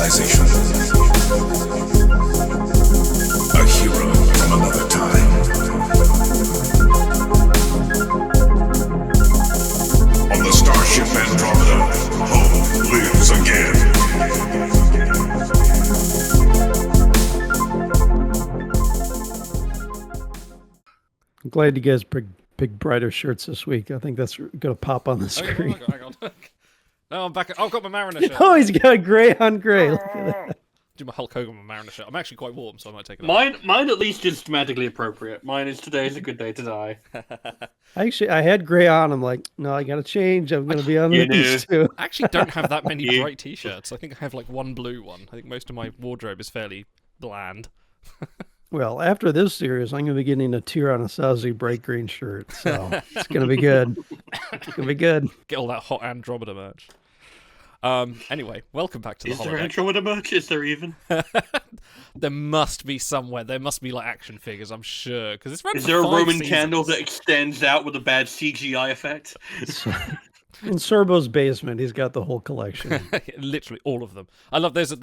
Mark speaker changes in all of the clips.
Speaker 1: civilization. A hero from another time. On the starship Andromeda, hope lives again.
Speaker 2: I'm glad you guys picked brighter shirts this week. I think that's going to pop on the screen.
Speaker 3: Hang on. No, I'm back. I've got my Mariner shirt.
Speaker 2: Oh, he's got gray on gray. Look at that.
Speaker 3: Do my Hulk Hogan with my Mariner shirt. I'm actually quite warm, so I might take it off.
Speaker 4: Mine at least is thematically appropriate. Mine is today's a good day to die.
Speaker 2: I had gray on. I'm like, no, I got to change. I'm going to be on these two.
Speaker 3: I actually don't have that many bright t-shirts. I think I have like one blue one. I think most of my wardrobe is fairly bland.
Speaker 2: Well, after this series, I'm going to be getting a Tyrannosaurus bright green shirt. So it's going to be good. It's going to be good.
Speaker 3: Get all that hot Andromeda merch. Anyway, welcome back to the Holodeck.
Speaker 4: Is there Andromeda merch? Is there even?
Speaker 3: There must be somewhere. There must be like action figures, I'm sure. Because it's
Speaker 4: Is there a Roman candle that extends out with a bad CGI effect?
Speaker 2: In Sorbo's basement, he's got the whole collection.
Speaker 3: Literally all of them. I love. There's a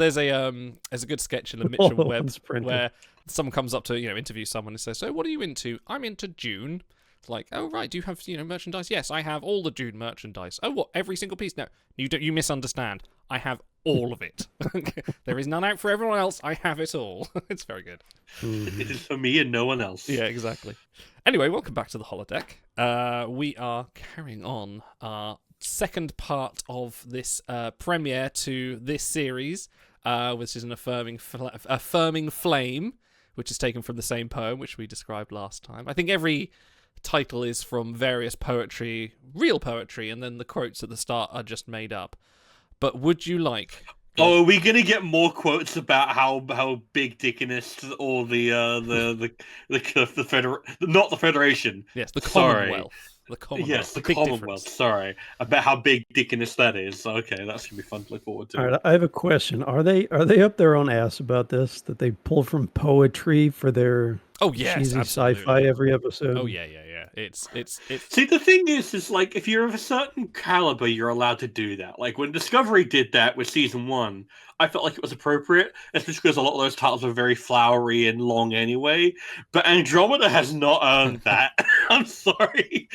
Speaker 3: good sketch in the Mitchell Web where someone comes up to interview someone and says, "So what are you into?" "I'm into Dune." It's like, "Oh right, do you have merchandise?" "Yes, I have all the Dune merchandise." "Oh, what? Every single piece?" "No, you misunderstand. I have all of it. There is none out for everyone else. I have it all." It's very good.
Speaker 4: It is for me and no one else.
Speaker 3: Yeah, exactly. Anyway, welcome back to the Holodeck. We are carrying on our second part of this premiere to this series, which is an affirming flame, which is taken from the same poem which we described last time. I think every title is from various poetry, real poetry, and then the quotes at the start are just made up. But would you like?
Speaker 4: Oh, are we gonna get more quotes about how big dickiness or not the Federation?
Speaker 3: Yes, the Commonwealth. The Commonwealth.
Speaker 4: Yes, the Commonwealth.
Speaker 3: Difference.
Speaker 4: Sorry, about how big dickiness that is. Okay, that's gonna be fun to look forward to.
Speaker 2: All right, I have a question. Are they up their own ass about this? That they pull from poetry for their cheesy sci-fi every episode?
Speaker 3: Oh yeah. It's.
Speaker 4: See, the thing is like if you're of a certain caliber, you're allowed to do that. Like when Discovery did that with season 1, I felt like it was appropriate, especially because a lot of those titles are very flowery and long anyway. But Andromeda has not earned that. I'm sorry.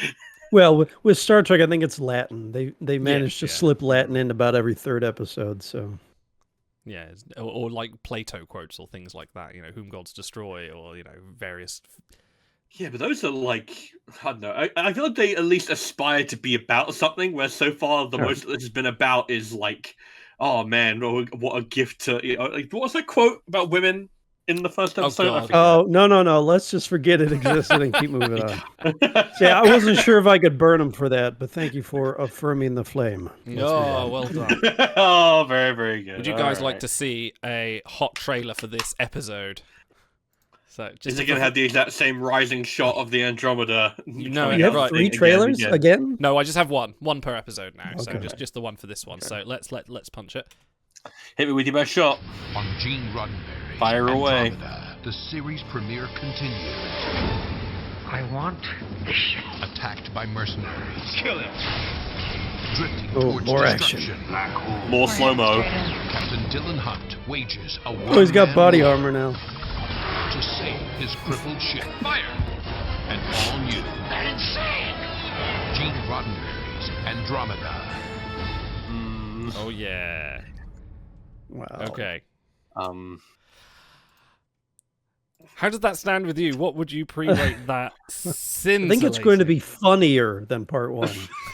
Speaker 2: Well, with Star Trek, I think it's Latin. They managed to slip Latin in about every third episode. So.
Speaker 3: Yeah, or like Plato quotes or things like that. Whom gods destroy, or various.
Speaker 4: Yeah, but those are like, I don't know. I feel like they at least aspire to be about something, where so far the most that this has been about is like, oh man, what a gift to, like, what was that quote about women in the first episode?
Speaker 2: No. Let's just forget it existed and keep moving on. Yeah, I wasn't sure if I could burn them for that, but thank you for affirming the flame.
Speaker 3: Oh, well done.
Speaker 4: Oh, very, very good.
Speaker 3: Would you guys like to see a hot trailer for this episode? So,
Speaker 4: is it going to have the exact same rising shot of the Andromeda?
Speaker 2: You have 3 trailers again?
Speaker 3: No, I just have one per episode now. Okay. So just the one for this one. Okay. So let's punch it.
Speaker 4: Hit me with your best shot.
Speaker 5: On Gene Roddenberry's
Speaker 4: Fire away.
Speaker 5: Andromeda, the series premiere continues.
Speaker 6: I want the ship.
Speaker 5: Attacked by mercenaries.
Speaker 6: Kill him.
Speaker 5: Drifting towards
Speaker 2: more
Speaker 5: destruction.
Speaker 2: action.
Speaker 4: More slow-mo.
Speaker 5: Captain Dylan Hunt wages a
Speaker 2: he's got body armor now.
Speaker 5: To save his crippled ship. Fire! And all new.
Speaker 6: That's insane.
Speaker 5: Gene Roddenberry's Andromeda.
Speaker 3: Oh yeah.
Speaker 2: Wow.
Speaker 3: Okay. How does that stand with you? What would you pre-rate that?
Speaker 2: I think it's going to be funnier than part 1.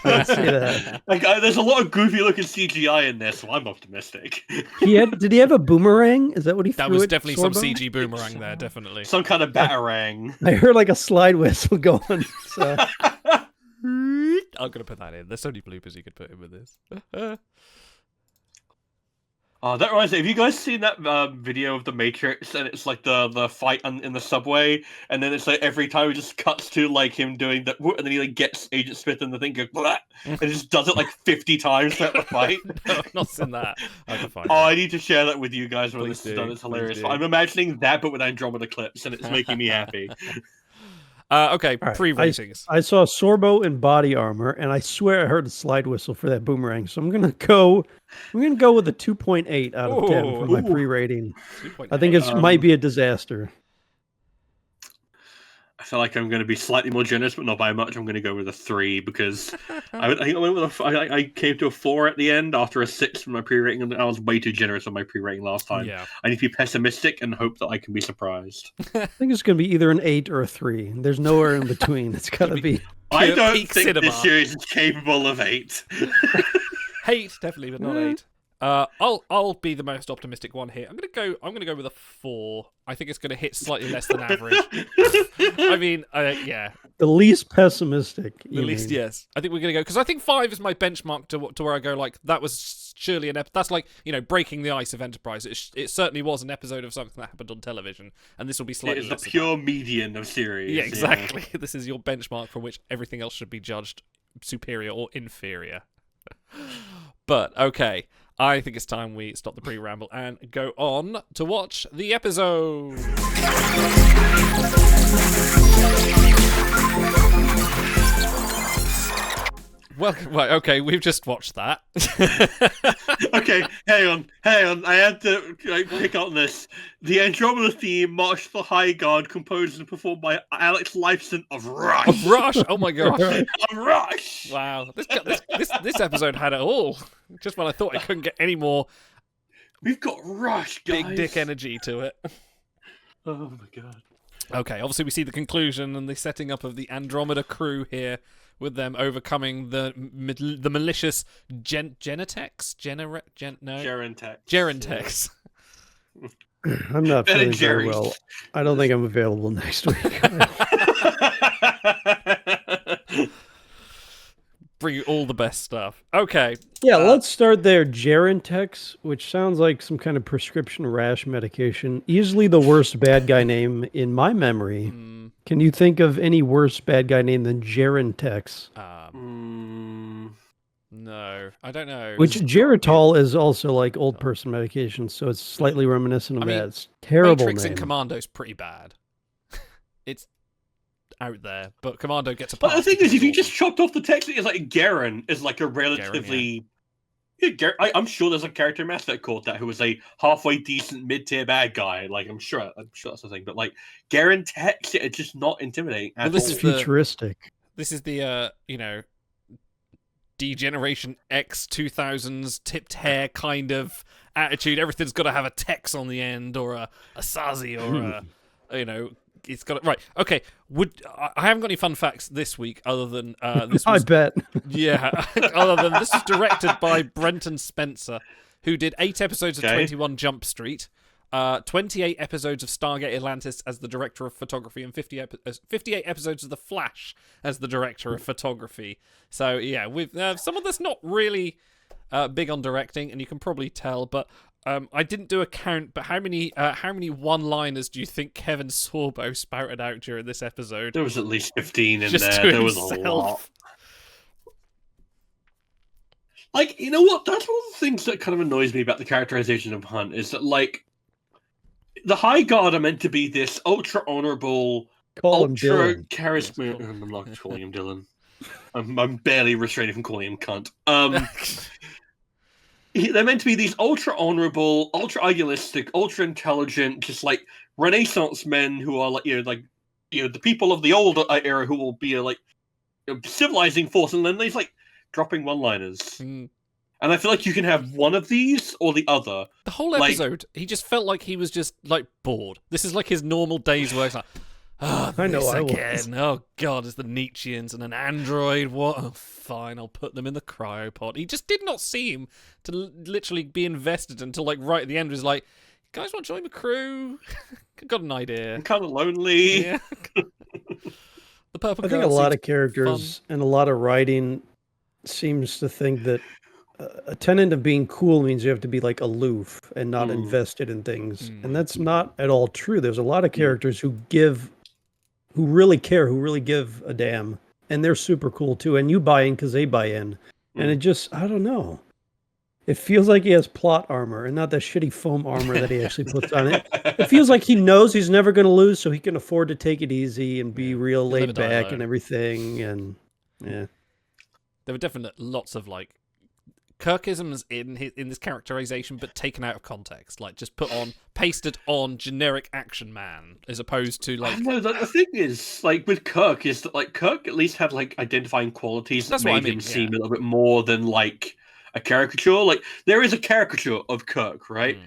Speaker 2: I'd say that.
Speaker 4: Like, there's a lot of goofy-looking CGI in this, so I'm optimistic.
Speaker 2: Did he have a boomerang? Is that what he threw?
Speaker 3: That was definitely
Speaker 2: Sorbo?
Speaker 3: some CG boomerang there, definitely.
Speaker 4: Some kind of batarang.
Speaker 2: I heard like a slide whistle going. So.
Speaker 3: I'm gonna put that in. There's so many bloopers you could put in with this.
Speaker 4: That reminds me, have you guys seen that video of the Matrix, and it's like the fight in the subway, and then it's like every time it just cuts to like him doing that, and then he like gets Agent Smith and the thing goes, blah, and just does it like 50 times throughout the fight?
Speaker 3: No, I've not seen that. I can find
Speaker 4: I need to share that with you guys when this is done. It's
Speaker 3: Please
Speaker 4: hilarious.
Speaker 3: do.
Speaker 4: I'm imagining that, but with Andromeda clips, and it's making me happy.
Speaker 3: Okay,
Speaker 2: All right,
Speaker 3: pre-ratings.
Speaker 2: I saw Sorbo in body armor, and I swear I heard a slide whistle for that boomerang. So I'm gonna go with a 2.8 out of 10 for my
Speaker 4: Ooh.
Speaker 2: pre-rating.
Speaker 3: 2.8.
Speaker 2: I think it might be a disaster.
Speaker 4: I feel like I'm going to be slightly more generous, but not by much. I'm going to go with a 3 because I think I went with I came to a 4 at the end after a 6 for my pre-rating, and I was way too generous on my pre-rating last time.
Speaker 3: Yeah.
Speaker 4: I need to be pessimistic and hope that I can be surprised.
Speaker 2: I think it's gonna be either an 8 or a 3. There's nowhere in between. It's gotta be.
Speaker 4: I
Speaker 3: Pure
Speaker 4: don't
Speaker 3: peak
Speaker 4: think
Speaker 3: cinema.
Speaker 4: this series is capable of 8.
Speaker 3: Hate, definitely, but not 8. I'll be the most optimistic one here. I'm gonna go with a 4. I think it's gonna hit slightly less than average. I mean, yeah,
Speaker 2: The least pessimistic.
Speaker 3: the least, yes. I think we're gonna go because I think 5 is my benchmark to where I go. Like that was surely that's like breaking the ice of Enterprise. It certainly was an episode of something that happened on television, and this will be
Speaker 4: It
Speaker 3: slightly
Speaker 4: is the
Speaker 3: less.
Speaker 4: pure median of series.
Speaker 3: Yeah, exactly. This is your benchmark from which everything else should be judged superior or inferior. But okay. I think it's time we stop the pre-ramble and go on to watch the episode. Welcome. Right, okay, we've just watched that.
Speaker 4: Okay, hang on. I had to pick up this. The Andromeda theme, March to the High Guard, composed and performed by Alex Lifeson of Rush.
Speaker 3: Of Rush. Oh my gosh.
Speaker 4: Of Rush.
Speaker 3: Wow. This episode had it all. Just when I thought I couldn't get any more
Speaker 4: We've got Rush, guys.
Speaker 3: big dick energy to it.
Speaker 4: Oh my god.
Speaker 3: Okay, obviously we see the conclusion and the setting up of the Andromeda crew here, with them overcoming the malicious Gerentex.
Speaker 2: I'm not
Speaker 4: Ben
Speaker 2: feeling
Speaker 4: and
Speaker 2: very
Speaker 4: Jerry's.
Speaker 2: well. I don't think I'm available next week.
Speaker 3: Bring you all the best stuff. Okay.
Speaker 2: Yeah, let's start there. Gerentex, which sounds like some kind of prescription rash medication. Easily the worst bad guy name in my memory. Can you think of any worse bad guy name than Gerentex?
Speaker 3: No, I don't know.
Speaker 2: Which Geritol is also like old person medication, so it's slightly reminiscent of
Speaker 3: I mean,
Speaker 2: that. It's terrible
Speaker 3: Matrix
Speaker 2: name.
Speaker 3: and Commando's pretty bad. It's out there, but Commando gets a
Speaker 4: But
Speaker 3: pass.
Speaker 4: the thing
Speaker 3: because
Speaker 4: is, if you
Speaker 3: it's
Speaker 4: just chopped off the text, it's like Garen is like a relatively. I'm sure there's a character in Mass Effect called that who was a halfway decent mid-tier bad guy. Like I'm sure that's the thing. But like Garen Tex, it's just not intimidating. At
Speaker 3: this
Speaker 4: all.
Speaker 3: is the-
Speaker 2: Futuristic.
Speaker 3: This is the D-Generation X 2000s tipped hair kind of attitude. Everything's got to have a Tex on the end, or a Sazi, or it's got right. Okay, I haven't got any fun facts this week other than this
Speaker 2: I
Speaker 3: was
Speaker 2: bet.
Speaker 3: yeah. Other than this was directed by Brenton Spencer, who did 8 episodes of 21 Jump Street, 28 episodes of Stargate Atlantis as the director of photography, and 58 episodes of The Flash as the director of photography. So yeah, with someone that's not really big on directing, and you can probably tell, but. I didn't do a count, but how many one-liners do you think Kevin Sorbo spouted out during this episode?
Speaker 4: There was at least 15 in
Speaker 3: Just
Speaker 4: there.
Speaker 3: to
Speaker 4: There was a
Speaker 3: himself.
Speaker 4: lot. Like, you know what? That's one of the things that kind of annoys me about the characterization of Hunt is that, like, the High Guard are meant to be this ultra honorable,
Speaker 2: Call him
Speaker 4: ultra
Speaker 2: Dylan.
Speaker 4: charismatic. I'm not calling him Dylan. I'm barely restraining from calling him cunt. They're meant to be these ultra honorable, ultra idealistic, ultra intelligent, just like Renaissance men who are like the people of the old era who will be like civilizing force, and then they're like dropping one-liners. And I feel like you can have one of these or the other.
Speaker 3: The whole episode, he just felt like he was just like bored. This is like his normal day's work. Like,
Speaker 2: I know
Speaker 3: this
Speaker 2: I was.
Speaker 3: again. Oh god, it's the Nietzscheans and an android. What? Oh, fine, I'll put them in the cryopod. He just did not seem to literally be invested until like right at the end. Was like, you guys want to join the crew? Got an idea.
Speaker 4: I'm kind of lonely.
Speaker 3: Yeah. The purple.
Speaker 2: I think a lot of characters and a lot of writing seems to think that a tenet of being cool means you have to be like aloof and not invested in things. And that's not at all true. There's a lot of characters who really care, who really give a damn. And they're super cool too. And you buy in because they buy in. And it just, I don't know. It feels like he has plot armor and not that shitty foam armor that he actually puts on it. It feels like he knows he's never going to lose, so he can afford to take it easy and be real
Speaker 3: He'll never
Speaker 2: laid
Speaker 3: die
Speaker 2: back
Speaker 3: alone.
Speaker 2: and everything. And yeah,
Speaker 3: There were definitely lots of like Kirkisms in this characterization, but taken out of context, like just pasted on generic action man, as opposed to like.
Speaker 4: I know that the thing is, like with Kirk, is that like Kirk at least had like identifying qualities that
Speaker 3: That's what I
Speaker 4: made
Speaker 3: mean,
Speaker 4: him seem
Speaker 3: yeah.
Speaker 4: a little bit more than like a caricature. Like there is a caricature of Kirk, right?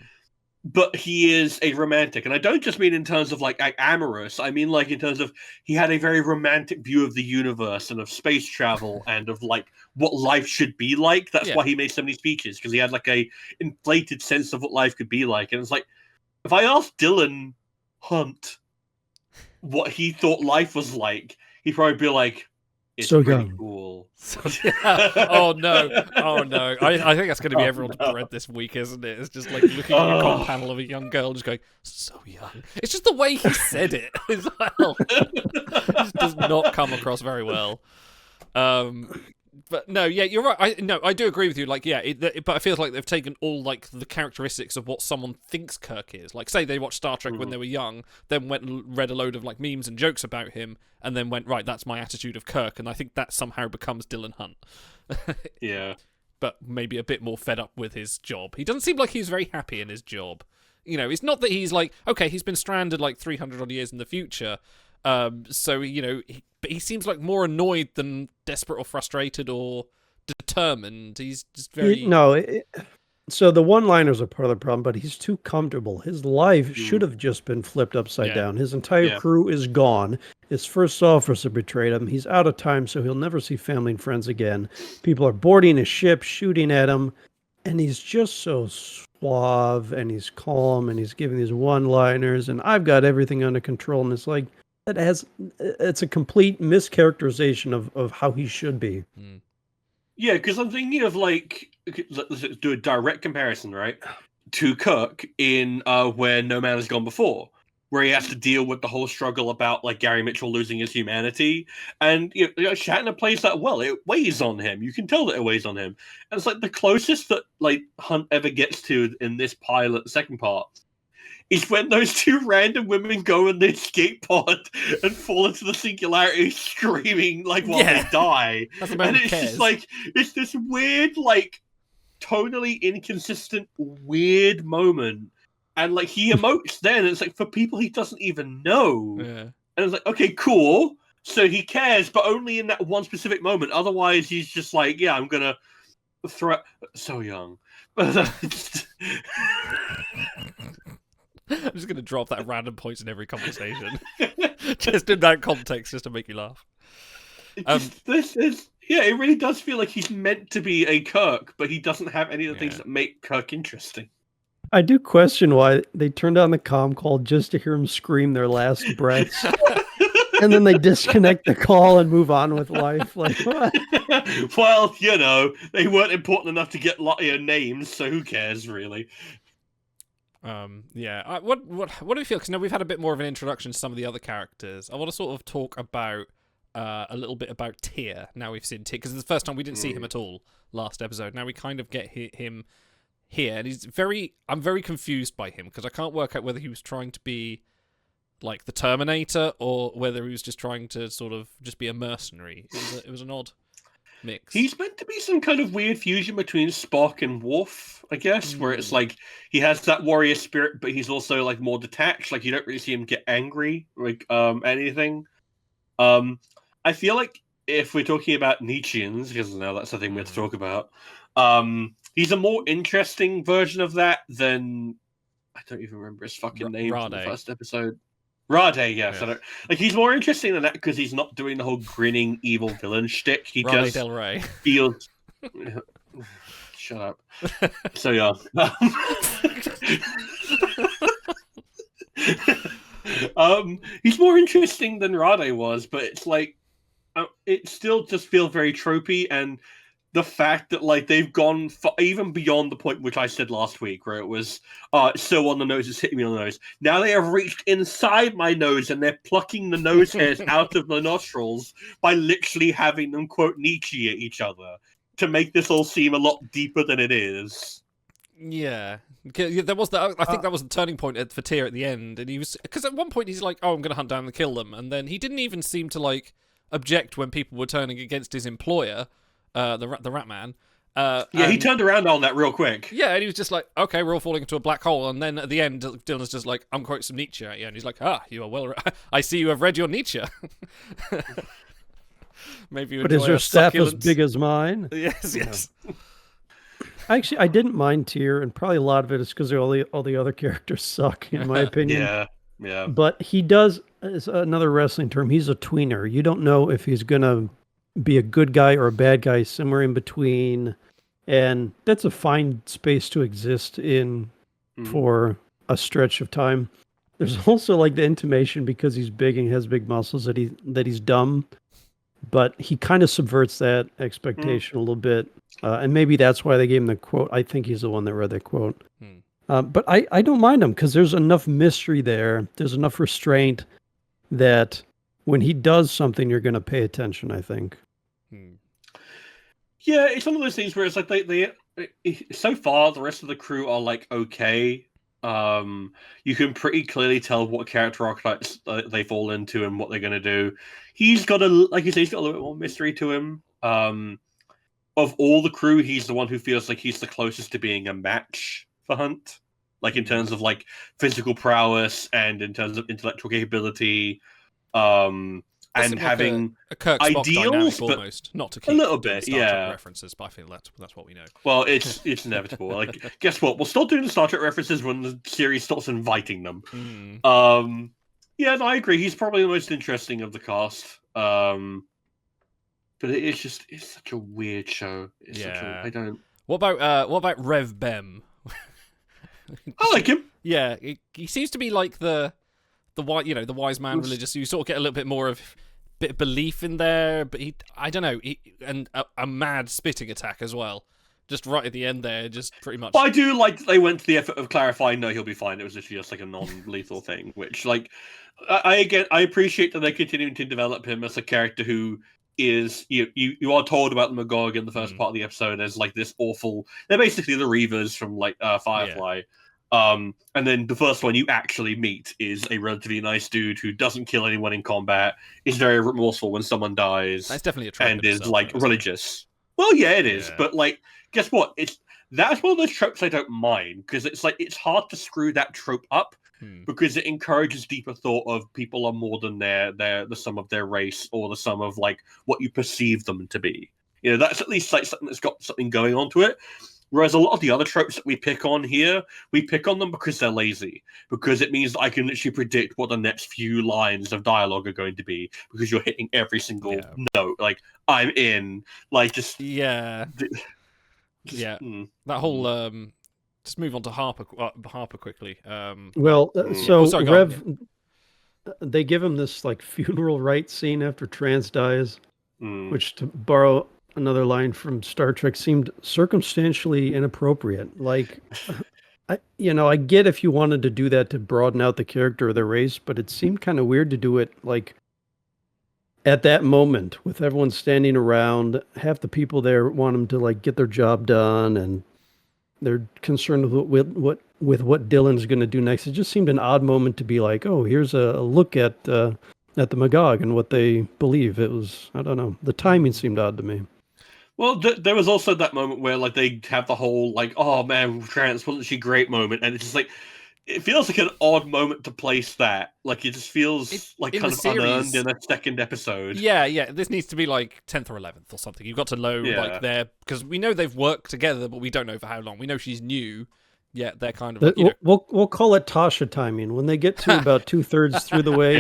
Speaker 4: But he is a romantic, and I don't just mean in terms of like amorous. I mean like in terms of he had a very romantic view of the universe and of space travel and of like what life should be like. That's
Speaker 3: Yeah.
Speaker 4: why he made so many speeches, because he had like a inflated sense of what life could be like. And it's like, if I asked Dylan Hunt what he thought life was like, he'd probably be like, "It's
Speaker 2: So
Speaker 4: pretty
Speaker 2: young.
Speaker 4: cool."
Speaker 3: Oh no! I think that's going to be
Speaker 4: Oh,
Speaker 3: everyone's
Speaker 4: no.
Speaker 3: bread this week, isn't it? It's just like looking at your comp panel of a young girl just going, "So young." It's just the way he said it as well. It just does not come across very well. But no, yeah, you're right. I do agree with you. Like, yeah, but it feels like they've taken all like the characteristics of what someone thinks Kirk is. Like, say they watched Star Trek when they were young, then went and read a load of like memes and jokes about him, and then went, right, that's my attitude of Kirk, and I think that somehow becomes Dylan Hunt.
Speaker 4: Yeah.
Speaker 3: But maybe a bit more fed up with his job. He doesn't seem like he's very happy in his job. You know, it's not that he's like, okay, he's been stranded like 300 odd years in the future. So, you know, but he seems like more annoyed than desperate or frustrated or determined. He's just very...
Speaker 2: So the one-liners are part of the problem, but he's too comfortable. His life should have just been flipped upside down. His entire crew is gone. His first officer betrayed him. He's out of time, so he'll never see family and friends again. People are boarding his ship, shooting at him, and he's just so suave, and he's calm, and he's giving these one-liners, and I've got everything under control, and it's like, it's a complete mischaracterization of how he should be.
Speaker 4: Yeah, because I'm thinking of like, let's do a direct comparison, right, to Kirk in Where No Man Has Gone Before, where he has to deal with the whole struggle about like Gary Mitchell losing his humanity, and Shatner plays that well. It weighs on him. You can tell that it weighs on him, and it's like the closest that like Hunt ever gets to in this pilot, second part, is when those two random women go in the escape pod and fall into the singularity screaming like while they die. And it's just like, it's this weird, like, tonally inconsistent, weird moment. And like he emotes then, it's like for people he doesn't even know. And it's like, okay, cool. So he cares, but only in that one specific moment. Otherwise, he's just like, yeah, I'm gonna throw so young.
Speaker 3: I'm just going to drop that at random points in every conversation. Just in that context, just to make you laugh.
Speaker 4: It really does feel like he's meant to be a Kirk, but he doesn't have any of the things that make Kirk interesting.
Speaker 2: I do question why they turned on the comm call just to hear him scream their last breaths. And then they disconnect the call and move on with life. Like, what?
Speaker 4: Well, they weren't important enough to get names, so who cares, really?
Speaker 3: What do we feel? Because now we've had a bit more of an introduction to some of the other characters. I want to sort of talk about a little bit about Tyr. Now we've seen Tyr, because it's the first time we didn't see him at all last episode. Now we kind of get him here, and I'm very confused by him, because I can't work out whether he was trying to be like the Terminator or whether he was just trying to sort of just be a mercenary. It was an odd mix.
Speaker 4: He's meant to be some kind of weird fusion between Spock and Worf, I guess, where it's like he has that warrior spirit, but he's also like more detached. Like you don't really see him get angry, like anything. I feel like if we're talking about Nietzscheans, because now that's the thing we have to talk about, he's a more interesting version of that than I don't even remember his fucking name from the first episode. Rade, yes. Yeah. He's more interesting than that because he's not doing the whole grinning evil villain shtick. He
Speaker 3: Rade
Speaker 4: just
Speaker 3: Del Rey.
Speaker 4: feels. Shut up. So yeah. He's more interesting than Rade was, but it's like it still just feels very tropey, and the fact that like they've gone even beyond the point which I said last week, where it was so on the nose, it's hitting me on the nose. Now they have reached inside my nose and they're plucking the nose hairs out of the nostrils by literally having them quote Nietzsche at each other. to make this all seem a lot deeper than it is.
Speaker 3: Yeah, there was that. I think that was the turning point for Tyr at the end, and he was because at one point he's like, "Oh, I'm going to hunt down and kill them," and then he didn't even seem to like object when people were turning against his employer, the Rat Man.
Speaker 4: He turned around on that real quick.
Speaker 3: Yeah, and he was just like, "Okay, we're all falling into a black hole," and then at the end, Dylan's just like, "I'm quoting some Nietzsche at you," and he's like, "Ah, you are well. I see you have read your Nietzsche." Maybe you
Speaker 2: But is
Speaker 3: enjoy
Speaker 2: your
Speaker 3: a
Speaker 2: staff as
Speaker 3: succulent-
Speaker 2: big as mine?
Speaker 3: Yes.
Speaker 2: Actually, I didn't mind Tyr, and probably a lot of it is because all the other characters suck, in my opinion.
Speaker 4: Yeah.
Speaker 2: But he does, is another wrestling term, he's a tweener. You don't know if he's going to be a good guy or a bad guy, somewhere in between. And that's a fine space to exist in for a stretch of time. There's also like the intimation, because he's big and has big muscles, that he's dumb. But he kind of subverts that expectation a little bit. And maybe that's why they gave him the quote. I think he's the one that read that quote. But I don't mind him, because there's enough mystery there. There's enough restraint that when he does something, you're going to pay attention, I think.
Speaker 4: Yeah, it's one of those things where it's like they so far the rest of the crew are like okay. You can pretty clearly tell what character archetypes they fall into and what they're going to do. He's got like you say, he's got a little bit more mystery to him. Of all the crew, he's the one who feels like he's the closest to being a match for Hunt, like in terms of like physical prowess and in terms of intellectual capability. And
Speaker 3: like
Speaker 4: having
Speaker 3: a Kirk Spock
Speaker 4: ideals,
Speaker 3: dynamic
Speaker 4: but
Speaker 3: almost, not to
Speaker 4: a
Speaker 3: keep
Speaker 4: little
Speaker 3: doing
Speaker 4: bit,
Speaker 3: Star Trek
Speaker 4: yeah.
Speaker 3: references, but I feel that's what we know.
Speaker 4: Well, it's inevitable. Like, guess what? We'll start doing the Star Trek references when the series starts inviting them. Yeah, no, I agree. He's probably the most interesting of the cast. But it's such a weird show. I don't.
Speaker 3: What about Rev Bem?
Speaker 4: I like him.
Speaker 3: Yeah, he seems to be like the wise man religious. You sort of get a little bit more of bit of belief in there, but I don't know, and a mad spitting attack as well. Just right at the end there, just pretty much.
Speaker 4: But I do like that they went to the effort of clarifying, no, he'll be fine. It was literally just like a non-lethal thing, which, like, I appreciate that they're continuing to develop him as a character who is, you are told about the Magog in the first part of the episode as like this awful. They're basically the Reavers from like Firefly. Yeah. And then the first one you actually meet is a relatively nice dude who doesn't kill anyone in combat, is very remorseful when someone dies.
Speaker 3: That's definitely a trope
Speaker 4: and is like religious. Well, yeah, it is, but like, guess what? That's one of those tropes I don't mind, because it's like it's hard to screw that trope up because it encourages deeper thought of people are more than the sum of their race or the sum of like what you perceive them to be. You know, that's at least like something that's got something going on to it. Whereas a lot of the other tropes that we pick on here, we pick on them because they're lazy. Because it means that I can literally predict what the next few lines of dialogue are going to be. Because you're hitting every single note. Like, I'm in. Like, just...
Speaker 3: Yeah. That whole... Just move on to Harper quickly.
Speaker 2: Sorry, Rev... They give him this, like, funeral rites scene after Trans dies. Which, to borrow another line from Star Trek, seemed circumstantially inappropriate. Like, I get if you wanted to do that to broaden out the character or the race, but it seemed kind of weird to do it, like, at that moment, with everyone standing around. Half the people there want them to, like, get their job done, and they're concerned with what Dylan's going to do next. It just seemed an odd moment to be like, oh, here's a look at the Magog and what they believe. It was, I don't know, the timing seemed odd to me.
Speaker 4: Well, there was also that moment where, like, they have the whole, like, oh, man, Trans, wasn't she great moment? And it's just like, it feels like an odd moment to place that. Like, it just feels like kind of unearned in a second episode.
Speaker 3: Yeah, this needs to be, like, 10th or 11th or something. You've got to know, like, because we know they've worked together, but we don't know for how long. We know she's new. Yeah, they're kind of like,
Speaker 2: we'll call it Tasha timing. When they get to about 2/3 through the way,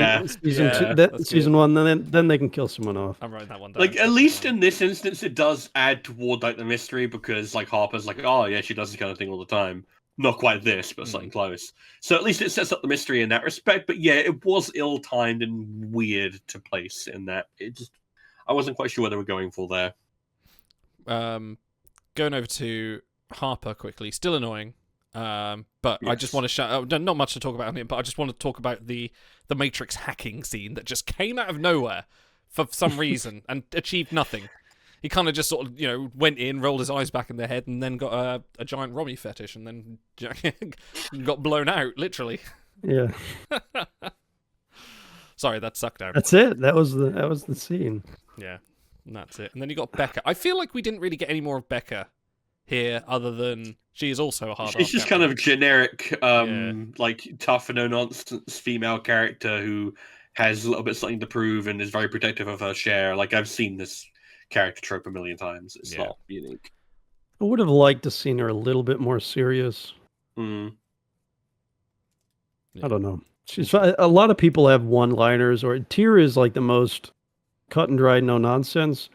Speaker 2: season one, then they can kill someone off.
Speaker 3: I'm writing that one down.
Speaker 4: Like, at least in this instance, it does add toward like the mystery, because like Harper's like, oh yeah, she does this kind of thing all the time. Not quite this, but something close. So at least it sets up the mystery in that respect. But yeah, it was ill-timed and weird to place in that. I wasn't quite sure what they were going for there.
Speaker 3: Going over to Harper quickly, still annoying. But I just want to shout. Not much to talk about him, but I just want to talk about the Matrix hacking scene that just came out of nowhere for some reason and achieved nothing. He kind of just sort of, went in, rolled his eyes back in their head, and then got a giant Romy fetish, and then got blown out, literally.
Speaker 2: Yeah.
Speaker 3: Sorry, that sucked out.
Speaker 2: That's it. That was the scene.
Speaker 3: Yeah, and that's it. And then you got Becca. I feel like we didn't really get any more of Becca here, other than she is also a hard.
Speaker 4: It's just kind of a generic, like tough and no nonsense female character who has a little bit something to prove and is very protective of her share. Like I've seen this character trope a million times. It's not unique.
Speaker 2: I would have liked to seen her a little bit more serious.
Speaker 4: Mm.
Speaker 2: I don't know. She's a lot of people have one-liners, or Tyr is like the most cut and dry, no nonsense.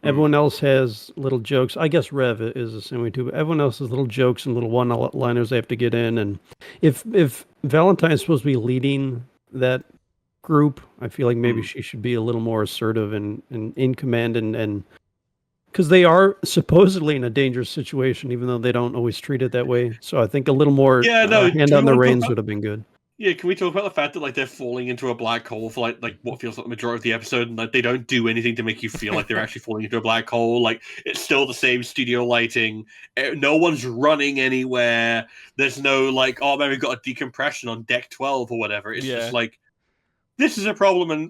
Speaker 2: Everyone else has little jokes. I guess Rev is the same way too, but everyone else has little jokes and little one-liners they have to get in. And if Valentine is supposed to be leading that group, I feel like maybe she should be a little more assertive and in command, and because they are supposedly in a dangerous situation, even though they don't always treat it that way. So I think a little more hand on the reins would have been good.
Speaker 4: Yeah, can we talk about the fact that like they're falling into a black hole for like what feels like the majority of the episode, and like they don't do anything to make you feel like they're actually falling into a black hole? Like it's still the same studio lighting. No one's running anywhere. There's no like, oh man, we've got a decompression on deck 12 or whatever. It's just like, this is a problem, and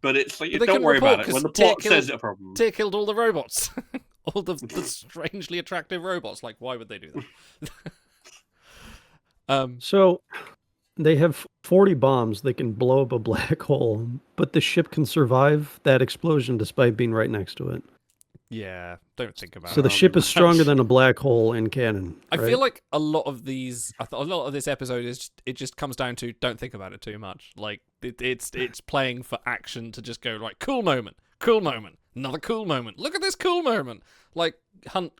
Speaker 4: but it's like, don't worry about it. When the plot says it's a problem.
Speaker 3: Tyr killed all the robots, all the strangely attractive robots. Like, why would they do that?
Speaker 2: So they have 40 bombs that can blow up a black hole, but the ship can survive that explosion despite being right next to it.
Speaker 3: Yeah, don't think about it.
Speaker 2: So the ship is stronger than a black hole in canon.
Speaker 3: I feel like a lot of these, a lot of this episode it just comes down to don't think about it too much. Like it's playing for action to just go like cool moment, another cool moment. Look at this cool moment. Like Hunt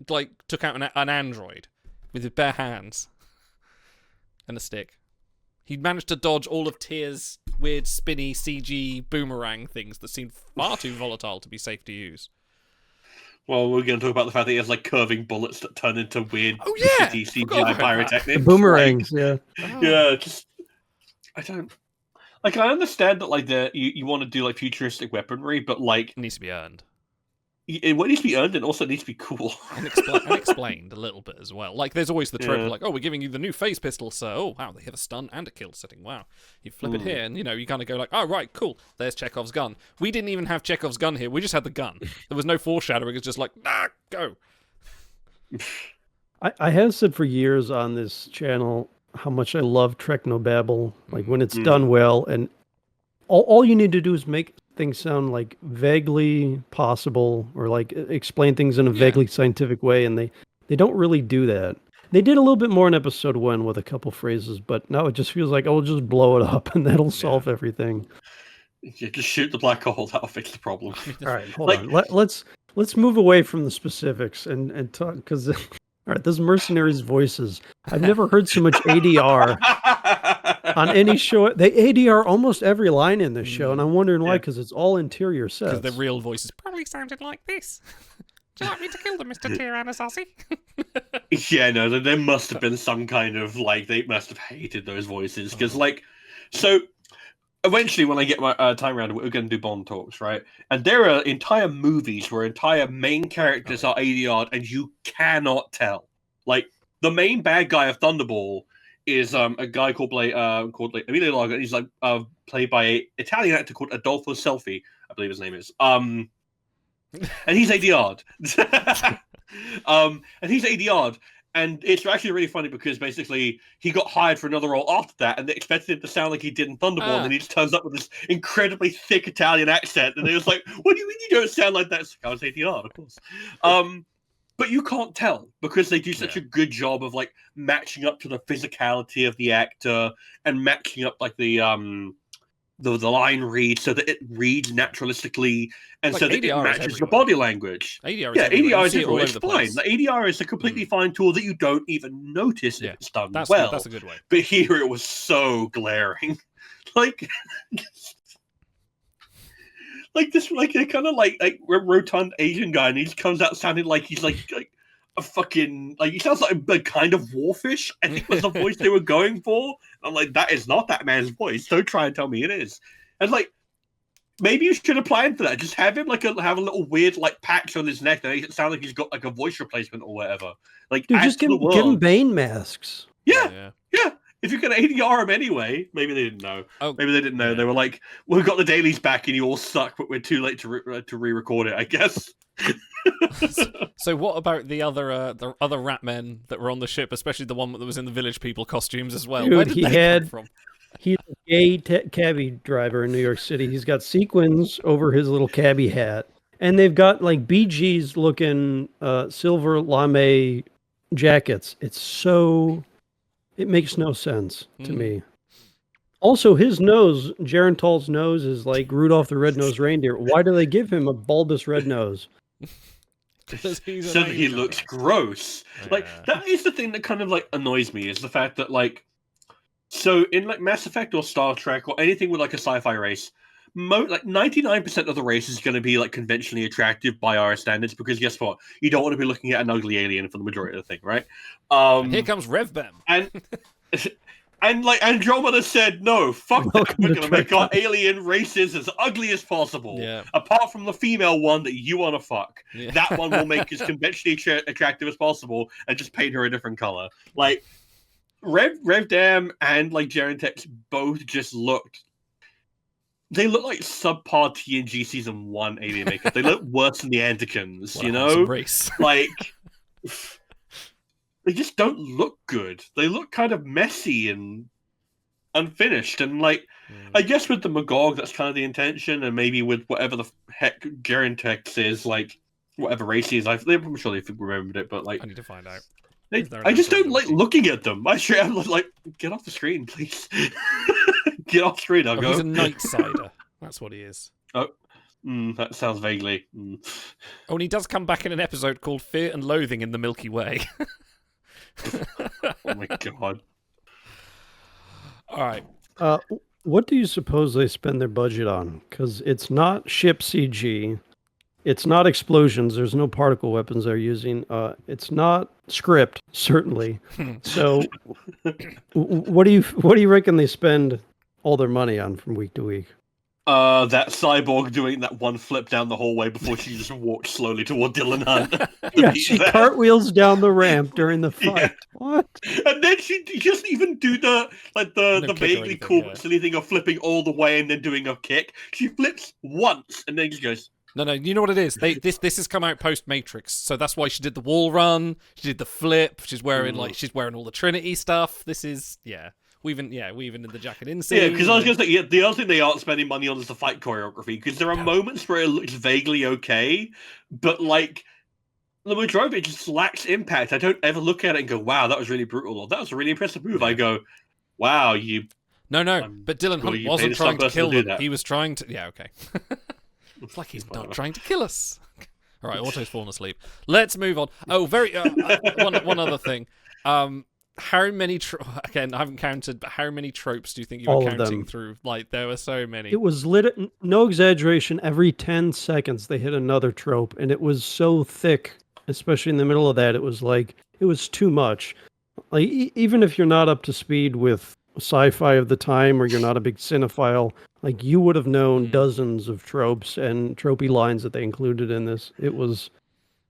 Speaker 3: took out an android with his bare hands and a stick. He managed to dodge all of Tyr's weird spinny CG boomerang things that seemed far too volatile to be safe to use.
Speaker 4: Well, we're going to talk about the fact that he has like curving bullets that turn into weird shitty CGI pyrotechnics.
Speaker 2: The boomerangs,
Speaker 4: yeah, just I don't like. I understand that like you want to do like futuristic weaponry, but like
Speaker 3: it needs to be earned.
Speaker 4: It needs to be earned, and also needs to be cool
Speaker 3: and explained a little bit as well. Like there's always the trope of like, oh, we're giving you the new phase pistol, sir. Oh wow, they have a stun and a kill setting. Wow, you flip it here, and you kind of go like, oh right, cool. There's Chekhov's gun. We didn't even have Chekhov's gun here. We just had the gun. There was no foreshadowing. It's just like, go.
Speaker 2: I have said for years on this channel how much I love Technobabble. Like when it's done well, and all you need to do is make things sound like vaguely possible, or like explain things in a vaguely scientific way, and they don't really do that. They did a little bit more in episode 1 with a couple phrases, but now it just feels like, oh, just blow it up and that'll solve everything.
Speaker 4: Yeah, just shoot the black hole, that'll fix the problem.
Speaker 2: All right, hold on. Let's move away from the specifics and talk, because all right, those mercenaries' voices. I've never heard so much ADR on any show. They ADR almost every line in this show, and I'm wondering why, because it's all interior sets.
Speaker 3: Because the real voices probably sounded like this. Do you like me to kill them, Mr. Tyr Anasazi?
Speaker 4: Yeah, no, there must have been some kind of, like, they must have hated those voices, because, like, so, eventually when I get my time around, we're going to do Bond talks, right? And there are entire movies where entire main characters are ADR'd, and you cannot tell. Like, the main bad guy of Thunderball is a guy called Emilio Largo. He's like played by an Italian actor called Adolfo Selfi, I believe his name is. And he's ADR'd. And he's ADR'd. And it's actually really funny because basically he got hired for another role after that, and they expected him to sound like he did in Thunderball, and then he just turns up with this incredibly thick Italian accent, and they was like, "What do you mean you don't sound like that?" I was ADR'd, of course. But you can't tell because they do such a good job of like matching up to the physicality of the actor and matching up like the line read so that it reads naturalistically and like so that ADR it matches the body language.
Speaker 3: ADR
Speaker 4: ADR is everywhere. It's fine. The ADR is a completely fine tool that you don't even notice if it's done well.
Speaker 3: That's a good way.
Speaker 4: But here it was so glaring. Like this, like a kind of like rotund Asian guy, and he just comes out sounding like he's like a fucking he sounds like a kind of warfish. I think was the voice they were going for. I'm like, that is not that man's voice. Don't try and tell me it is. And like, maybe you should apply him for that. Just have him have a little weird like patch on his neck that makes it sound like he's got like a voice replacement or whatever. Like,
Speaker 2: Dude,
Speaker 4: add
Speaker 2: just
Speaker 4: to the
Speaker 2: give him
Speaker 4: world.
Speaker 2: Bane masks.
Speaker 4: Yeah. If you're gonna ADR him anyway, maybe they didn't know.
Speaker 3: Oh,
Speaker 4: Maybe they didn't know.
Speaker 3: yeah.
Speaker 4: They were like, "We've got the dailies back, and you all suck, but we're too late to re-record it." I guess.
Speaker 3: So what about the other rat men that were on the ship, especially the one that was in the village people costumes as well?
Speaker 2: Dude,
Speaker 3: Where did
Speaker 2: he
Speaker 3: they
Speaker 2: had-
Speaker 3: come from?
Speaker 2: He's a gay cabbie driver in New York City. He's got sequins over his little cabbie hat. And they've got like BG's looking silver lame jackets. It makes no sense to me. Also, his nose, Gerental's nose, is like Rudolph the Red-Nosed Reindeer. Why do they give him a bulbous red nose?
Speaker 3: Because he's
Speaker 4: So
Speaker 3: an
Speaker 4: that he
Speaker 3: alien.
Speaker 4: looks gross. Like, that is the thing that kind of like annoys me, is the fact that like, so in like Mass Effect or Star Trek or anything with like a sci-fi race, like 99% of the race is going to be like conventionally attractive by our standards, because guess what? You don't want to be looking at an ugly alien for the majority of the thing, right?
Speaker 3: And here comes RevBem.
Speaker 4: And like Andromeda said, no, fuck that.
Speaker 2: Welcome
Speaker 4: We're
Speaker 2: to
Speaker 4: going to make our
Speaker 2: Trek.
Speaker 4: alien races as ugly as possible.
Speaker 3: Yeah.
Speaker 4: Apart from the female one that you want to fuck.
Speaker 3: Yeah.
Speaker 4: That one will make as conventionally attractive as possible and just paint her a different color. Like, Revdam and like Gerentex both just looked. They look like subpar TNG season 1 alien makeup. They look worse than the Antikins,
Speaker 3: What
Speaker 4: you
Speaker 3: a
Speaker 4: know?
Speaker 3: handsome race.
Speaker 4: Like, they just don't look good. They look kind of messy and unfinished. And like, I guess with the Magog, that's kind of the intention. And maybe with whatever the heck Gerentex is, like, whatever race he is, I'm sure they remembered it, but like,
Speaker 3: I need to find out.
Speaker 4: I just don't like looking at them. I'm like, get off the screen, please. Get off the screen, I'll
Speaker 3: Oh,
Speaker 4: go.
Speaker 3: he's a night sider. That's what he is.
Speaker 4: That sounds vaguely.
Speaker 3: Oh, and he does come back in an episode called Fear and Loathing in the Milky Way.
Speaker 4: Oh my god.
Speaker 3: All right.
Speaker 2: What do you suppose they spend their budget on? Because it's not ship CG. It's not explosions. There's no particle weapons they're using. It's not script, certainly. So, what do you reckon they spend all their money on from week to week?
Speaker 4: That cyborg doing that one flip down the hallway before she just walked slowly toward Dylan Hunt.
Speaker 2: Yeah, she cartwheels down the ramp during the fight.
Speaker 4: Yeah.
Speaker 2: What?
Speaker 4: And then she doesn't even do the
Speaker 3: kick or
Speaker 4: vaguely
Speaker 3: anything,
Speaker 4: cool
Speaker 3: yeah.
Speaker 4: silly thing of flipping all the way and then doing a kick. She flips once and then just goes.
Speaker 3: No, you know what it is. This has come out post Matrix, so that's why she did the wall run. She did the flip. She's wearing all the Trinity stuff. This is weaving in the jacket in scene.
Speaker 4: Yeah, because I was going to say, the other thing they aren't spending money on is the fight choreography, because there are moments where it looks vaguely okay, but like the majority of it just lacks impact. I don't ever look at it and go, "Wow, that was really brutal," or "That was a really impressive move." I go, "Wow, you."
Speaker 3: No, but Dylan
Speaker 4: sure
Speaker 3: Hunt
Speaker 4: you
Speaker 3: wasn't
Speaker 4: paid some
Speaker 3: trying to
Speaker 4: person
Speaker 3: kill
Speaker 4: to do
Speaker 3: them.
Speaker 4: that.
Speaker 3: He was trying to. Yeah, okay. It's like he's not trying to kill us. All right, Otto's fallen asleep. Let's move on. Oh, one other thing. How many again? I haven't counted, but how many tropes do you think you were
Speaker 2: All of
Speaker 3: counting
Speaker 2: them.
Speaker 3: through? Like there were so many.
Speaker 2: It was lit. No exaggeration. Every 10 seconds they hit another trope, and it was so thick, especially in the middle of that. It was like it was too much. Like even if you're not up to speed with sci-fi of the time, or you're not a big cinephile, like you would have known dozens of tropes and tropey lines that they included in this. It was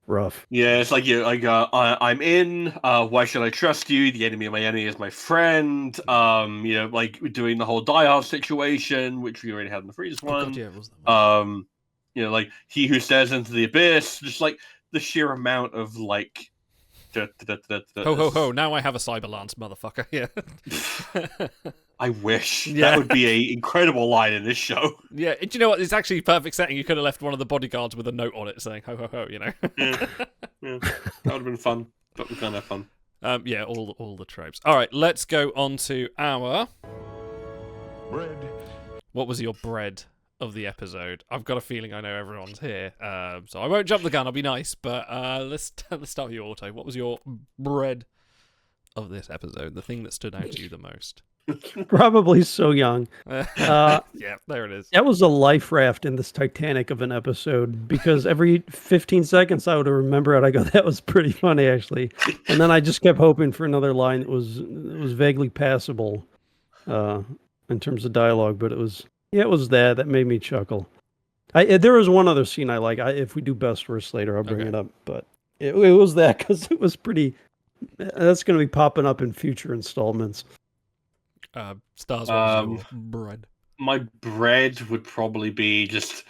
Speaker 2: rough.
Speaker 4: Yeah, it's like I'm in. Why should I trust you? The enemy of my enemy is my friend. Like doing the whole Die Hard situation, which we already had in the Freeze one.
Speaker 3: God, yeah, it was that one.
Speaker 4: Like he who stares into the abyss. Just like the sheer amount of like.
Speaker 3: Ho ho ho! Now I have a cyber lance, motherfucker. Yeah.
Speaker 4: I wish
Speaker 3: Yeah.
Speaker 4: that would be an incredible line in this show.
Speaker 3: Yeah, do you know what? It's actually perfect setting. You could have left one of the bodyguards with a note on it saying "ho ho ho." You know.
Speaker 4: Yeah, that would have been fun. But we can't have fun.
Speaker 3: Yeah, all the tropes. All right, let's go on to our
Speaker 5: Bread.
Speaker 3: What was your bread of the episode? I've got a feeling I know everyone's here, so I won't jump the gun. I'll be nice, but let's start with you, Otto. What was your bread of this episode? The thing that stood out to you the most?
Speaker 2: Probably So Young.
Speaker 3: Yeah, there it is.
Speaker 2: That was a life raft in this Titanic of an episode, because every 15 seconds I would remember it. I go, that was pretty funny, actually. And then I just kept hoping for another line that was vaguely passable in terms of dialogue, but it was Yeah, it was that. That made me chuckle. There was one other scene I like. If we do best worst later, I'll bring
Speaker 3: Okay.
Speaker 2: it up. But it was that because it was pretty. That's going to be popping up in future installments.
Speaker 3: Stars, what was
Speaker 4: Um,
Speaker 3: your bread?
Speaker 4: My bread would probably be just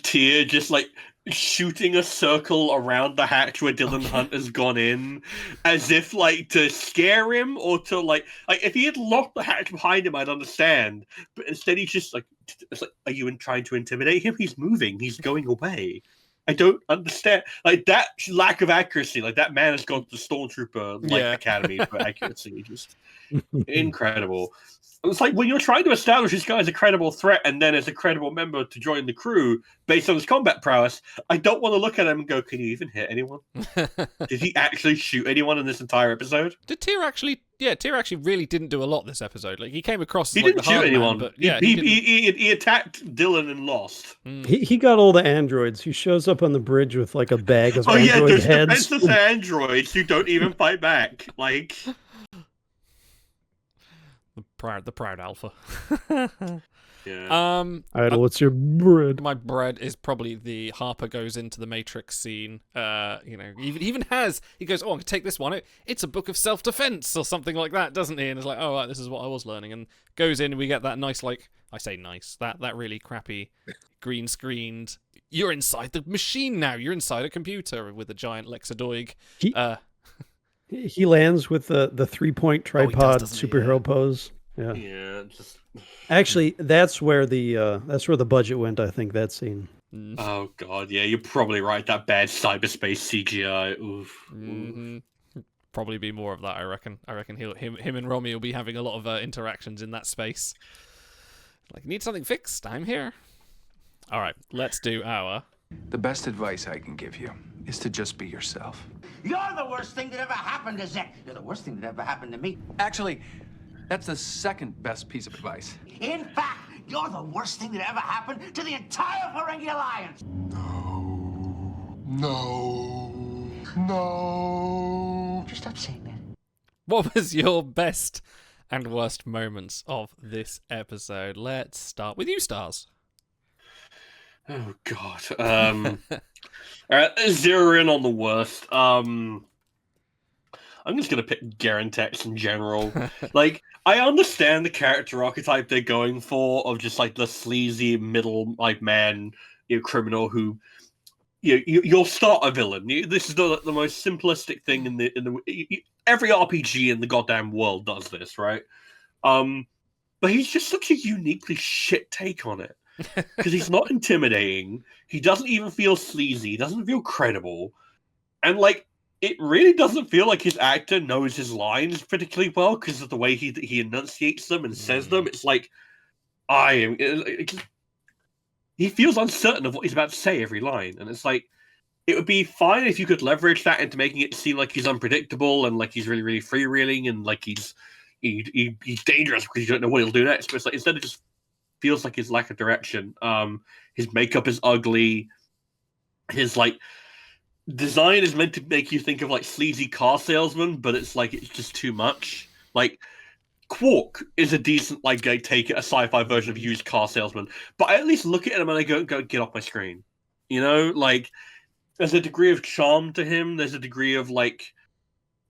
Speaker 4: Tia just like shooting a circle around the hatch where Dylan Hunt has gone in, as if like to scare him or to like if he had locked the hatch behind him, I'd understand. But instead, he's just like, it's like, are you trying to intimidate him? He's moving. He's going away. I don't understand. Like that lack of accuracy. Like that man has gone to the Stormtrooper Academy for accuracy. Just incredible. It's like when you're trying to establish this guy as a credible threat and then as a credible member to join the crew based on his combat prowess, I don't want to look at him and go, can you even hit anyone? Did he actually shoot anyone in this entire episode?
Speaker 3: Did Tyr actually? Yeah, Tyr actually really didn't do a lot this episode. Like he came across as
Speaker 4: He
Speaker 3: like
Speaker 4: didn't
Speaker 3: the hard
Speaker 4: shoot anyone.
Speaker 3: man, but yeah,
Speaker 4: he attacked Dylan and lost.
Speaker 2: He got all the androids. He shows up on the bridge with like a bag of android
Speaker 4: there's
Speaker 2: heads.
Speaker 4: defenseless androids who don't even fight back. Like
Speaker 3: the proud alpha.
Speaker 4: yeah.
Speaker 2: Idol, what's your bread?
Speaker 3: My bread is probably the Harper goes into the Matrix scene. You know, he goes, oh, I can take this one. It's a book of self-defense or something like that, doesn't he? And it's like, oh, right, this is what I was learning. And goes in and we get that nice, like, I say nice, that really crappy green screened. You're inside the machine now. You're inside a computer with a giant Lexadoig.
Speaker 2: He lands with the 3-point tripod superhero pose. Yeah.
Speaker 4: Yeah. Just...
Speaker 2: Actually, that's where the budget went. I think that scene.
Speaker 4: Oh god, yeah, you're probably right. That bad cyberspace CGI. Oof.
Speaker 3: Mm-hmm. Probably be more of that. I reckon. Him and Romy will be having a lot of interactions in that space. Like, need something fixed? I'm here. All right, let's do our.
Speaker 7: The best advice I can give you is to just be yourself.
Speaker 6: You're the worst thing that ever happened to Zek. You're the worst thing that ever happened to me.
Speaker 7: Actually, that's the second best piece of advice.
Speaker 6: In fact, you're the worst thing that ever happened to the entire Ferengi Alliance.
Speaker 7: No.
Speaker 6: Just stop saying that.
Speaker 3: What was your best and worst moments of this episode? Let's start with you, Stars.
Speaker 4: Oh god. All right, zero in on the worst. I'm just gonna pick Gerentex in general. Like, I understand the character archetype they're going for of just like the sleazy middle like man, criminal who you'll start a villain. This is the most simplistic thing in the every RPG in the goddamn world does this, right? But he's just such a uniquely shit take on it. Because he's not intimidating. He doesn't even feel sleazy. He doesn't feel credible. And, like, it really doesn't feel like his actor knows his lines particularly well because of the way he enunciates them and says them. It's like, he feels uncertain of what he's about to say every line. And it's like, it would be fine if you could leverage that into making it seem like he's unpredictable and like he's really, really freewheeling and like he's dangerous because you don't know what he'll do next. But it's like, instead of just feels like his lack of direction. His makeup is ugly. His like design is meant to make you think of like sleazy car salesman, but it's like it's just too much. Like Quark is a decent like take it a sci-fi version of used car salesman, but I at least look at him and I go get off my screen. You know, like there's a degree of charm to him. There's a degree of like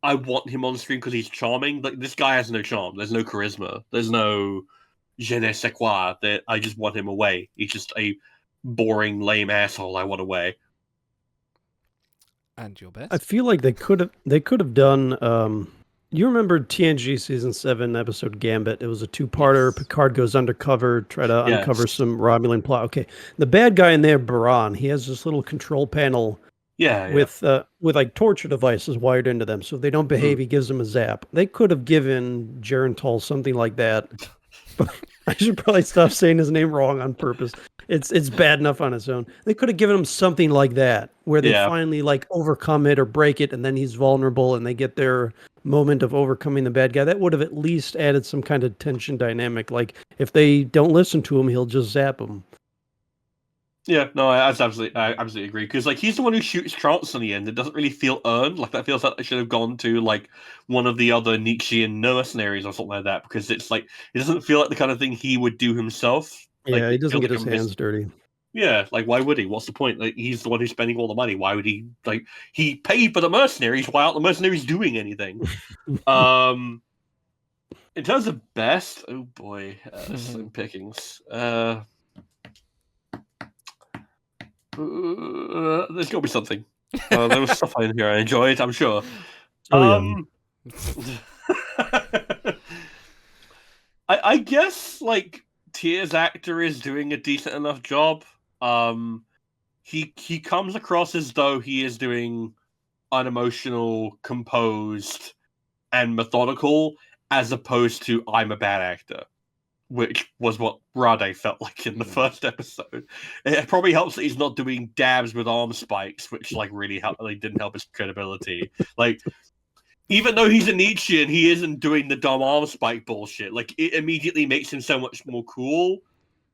Speaker 4: I want him on screen because he's charming. Like this guy has no charm. There's no charisma. There's no je ne sais quoi, that I just want him away. He's just a boring, lame asshole I want away.
Speaker 3: And your best?
Speaker 2: I feel like they could have done. You remember TNG season 7 episode Gambit? It was a 2-parter. Yes. Picard goes undercover, try to uncover some Romulan plot. Okay, the bad guy in there, Baran, he has this little control panel. With like torture devices wired into them, so if they don't behave, he gives them a zap. They could have given Gerental something like that. I should probably stop saying his name wrong on purpose. It's bad enough on its own. They could have given him something like that, where they finally like overcome it or break it, and then he's vulnerable, and they get their moment of overcoming the bad guy. That would have at least added some kind of tension dynamic. Like if they don't listen to him, he'll just zap them.
Speaker 4: Yeah, no, I absolutely agree. Because like he's the one who shoots Trance in the end. It doesn't really feel earned. Like that feels like they should have gone to like one of the other Nietzschean mercenaries or something like that. Because it's like it doesn't feel like the kind of thing he would do himself.
Speaker 2: Yeah, he doesn't
Speaker 4: feel
Speaker 2: get
Speaker 4: like
Speaker 2: his
Speaker 4: a mis-
Speaker 2: hands dirty.
Speaker 4: Yeah, like why would he? What's the point? Like he's the one who's spending all the money. Why would he? Like he paid for the mercenaries. Why aren't the mercenaries doing anything? In terms of best, oh boy, slim pickings. There's got to be something. There was stuff in here I enjoyed, I'm sure. I guess like Tier's actor is doing a decent enough job. He comes across as though he is doing unemotional, composed, and methodical, as opposed to I'm a bad actor, which was what Rade felt like in the first episode. It probably helps that he's not doing dabs with arm spikes, which like really didn't help his credibility. Like, even though he's a Nietzschean, he isn't doing the dumb arm spike bullshit. Like, it immediately makes him so much more cool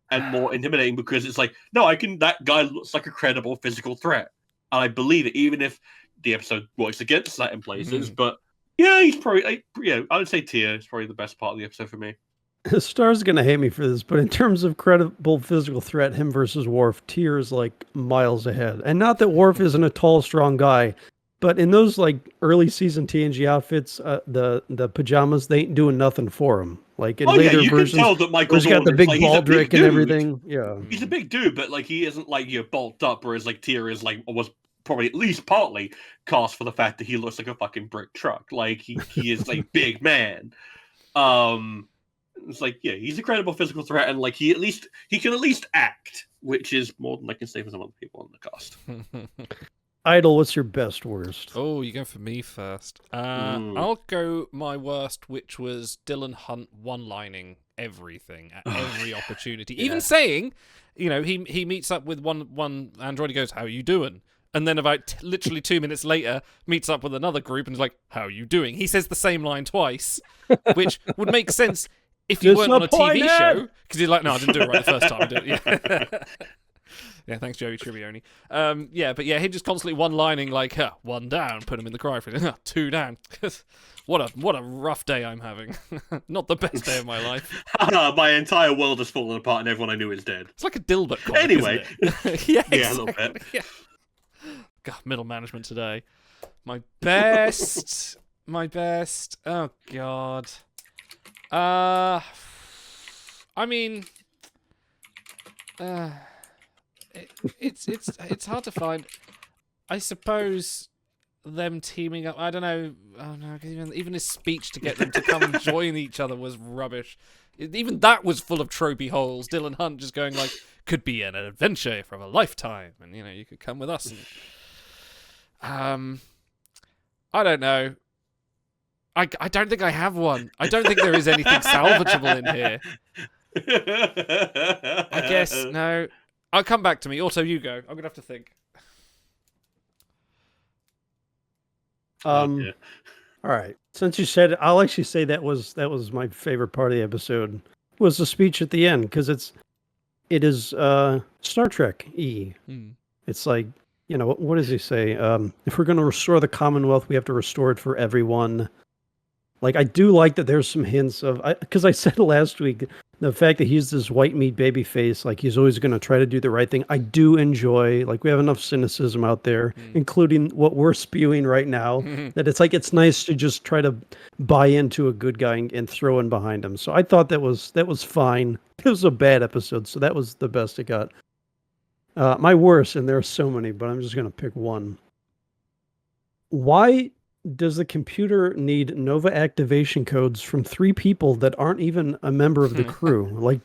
Speaker 4: and more intimidating because it's like, no, that guy looks like a credible physical threat. And I believe it, even if the episode works against that in places. But yeah, he's probably, I would say Tier is probably the best part of the episode for me.
Speaker 2: Star's gonna hate me for this, but in terms of credible physical threat, him versus Worf, Tyr is like miles ahead. And not that Worf isn't a tall, strong guy, but in those like early season TNG outfits, the pajamas, they ain't doing nothing for him. Like in later
Speaker 4: you
Speaker 2: versions,
Speaker 4: can tell that Michael
Speaker 2: he's got the
Speaker 4: Dorn
Speaker 2: big
Speaker 4: is, like, he's a big
Speaker 2: baldric and
Speaker 4: dude.
Speaker 2: everything. Yeah,
Speaker 4: he's a big dude, but like he isn't like bulked up, whereas like Tyr is like was probably at least partly cast for the fact that he looks like a fucking brick truck. Like he is a big man. It's like, yeah, he's a credible physical threat, and like he can at least act, which is more than I can say for some other people in the cast.
Speaker 2: Idol, what's your best worst?
Speaker 3: Oh, you go for me first. I'll go my worst, which was Dylan Hunt one-lining everything at every opportunity. Yeah. Even saying, he meets up with one android, he goes, "How are you doing?" And then about literally 2 minutes later, meets up with another group and is like, "How are you doing?" He says the same line twice, which would make sense if you weren't on a TV show. Because he's like, "No, I didn't do it right the first time." I did it. Yeah. Yeah, thanks, Joey Tribbiani. But him just constantly one-lining like, one down, put him in the cry for two down. What a rough day I'm having. Not the best day of my life.
Speaker 4: My entire world has fallen apart and everyone I knew is dead.
Speaker 3: It's like a Dilbert comic,
Speaker 4: anyway.
Speaker 3: Isn't it? Yeah, exactly.
Speaker 4: A little bit.
Speaker 3: Yeah. God, middle management today. My best. Oh God. I mean, it's hard to find. I suppose them teaming up. I don't know. Oh no, even his speech to get them to come and join each other was rubbish. Even that was full of tropey holes. Dylan Hunt just going like, "Could be an adventure from a lifetime," and you could come with us. And, I don't know. I don't think I have one. I don't think there is anything salvageable in here. I guess no. I'll come back to me. Also, you go. I'm gonna have to think.
Speaker 2: All right. Since you said it, I'll actually say that was my favorite part of the episode. Was the speech at the end, because it is Star Trek E. It's like, what does he say? If we're going to restore the Commonwealth, we have to restore it for everyone. Like, I do like that there's some hints of, because I said last week, the fact that he's this white meat baby face, like he's always going to try to do the right thing. I do enjoy, like, we have enough cynicism out there, including what we're spewing right now, that it's like, it's nice to just try to buy into a good guy and throw in behind him. So I thought that was fine. It was a bad episode, so that was the best it got. My worst, and there are so many, but I'm just going to pick one. Why does the computer need Nova activation codes from 3 people that aren't even a member of the crew? Like,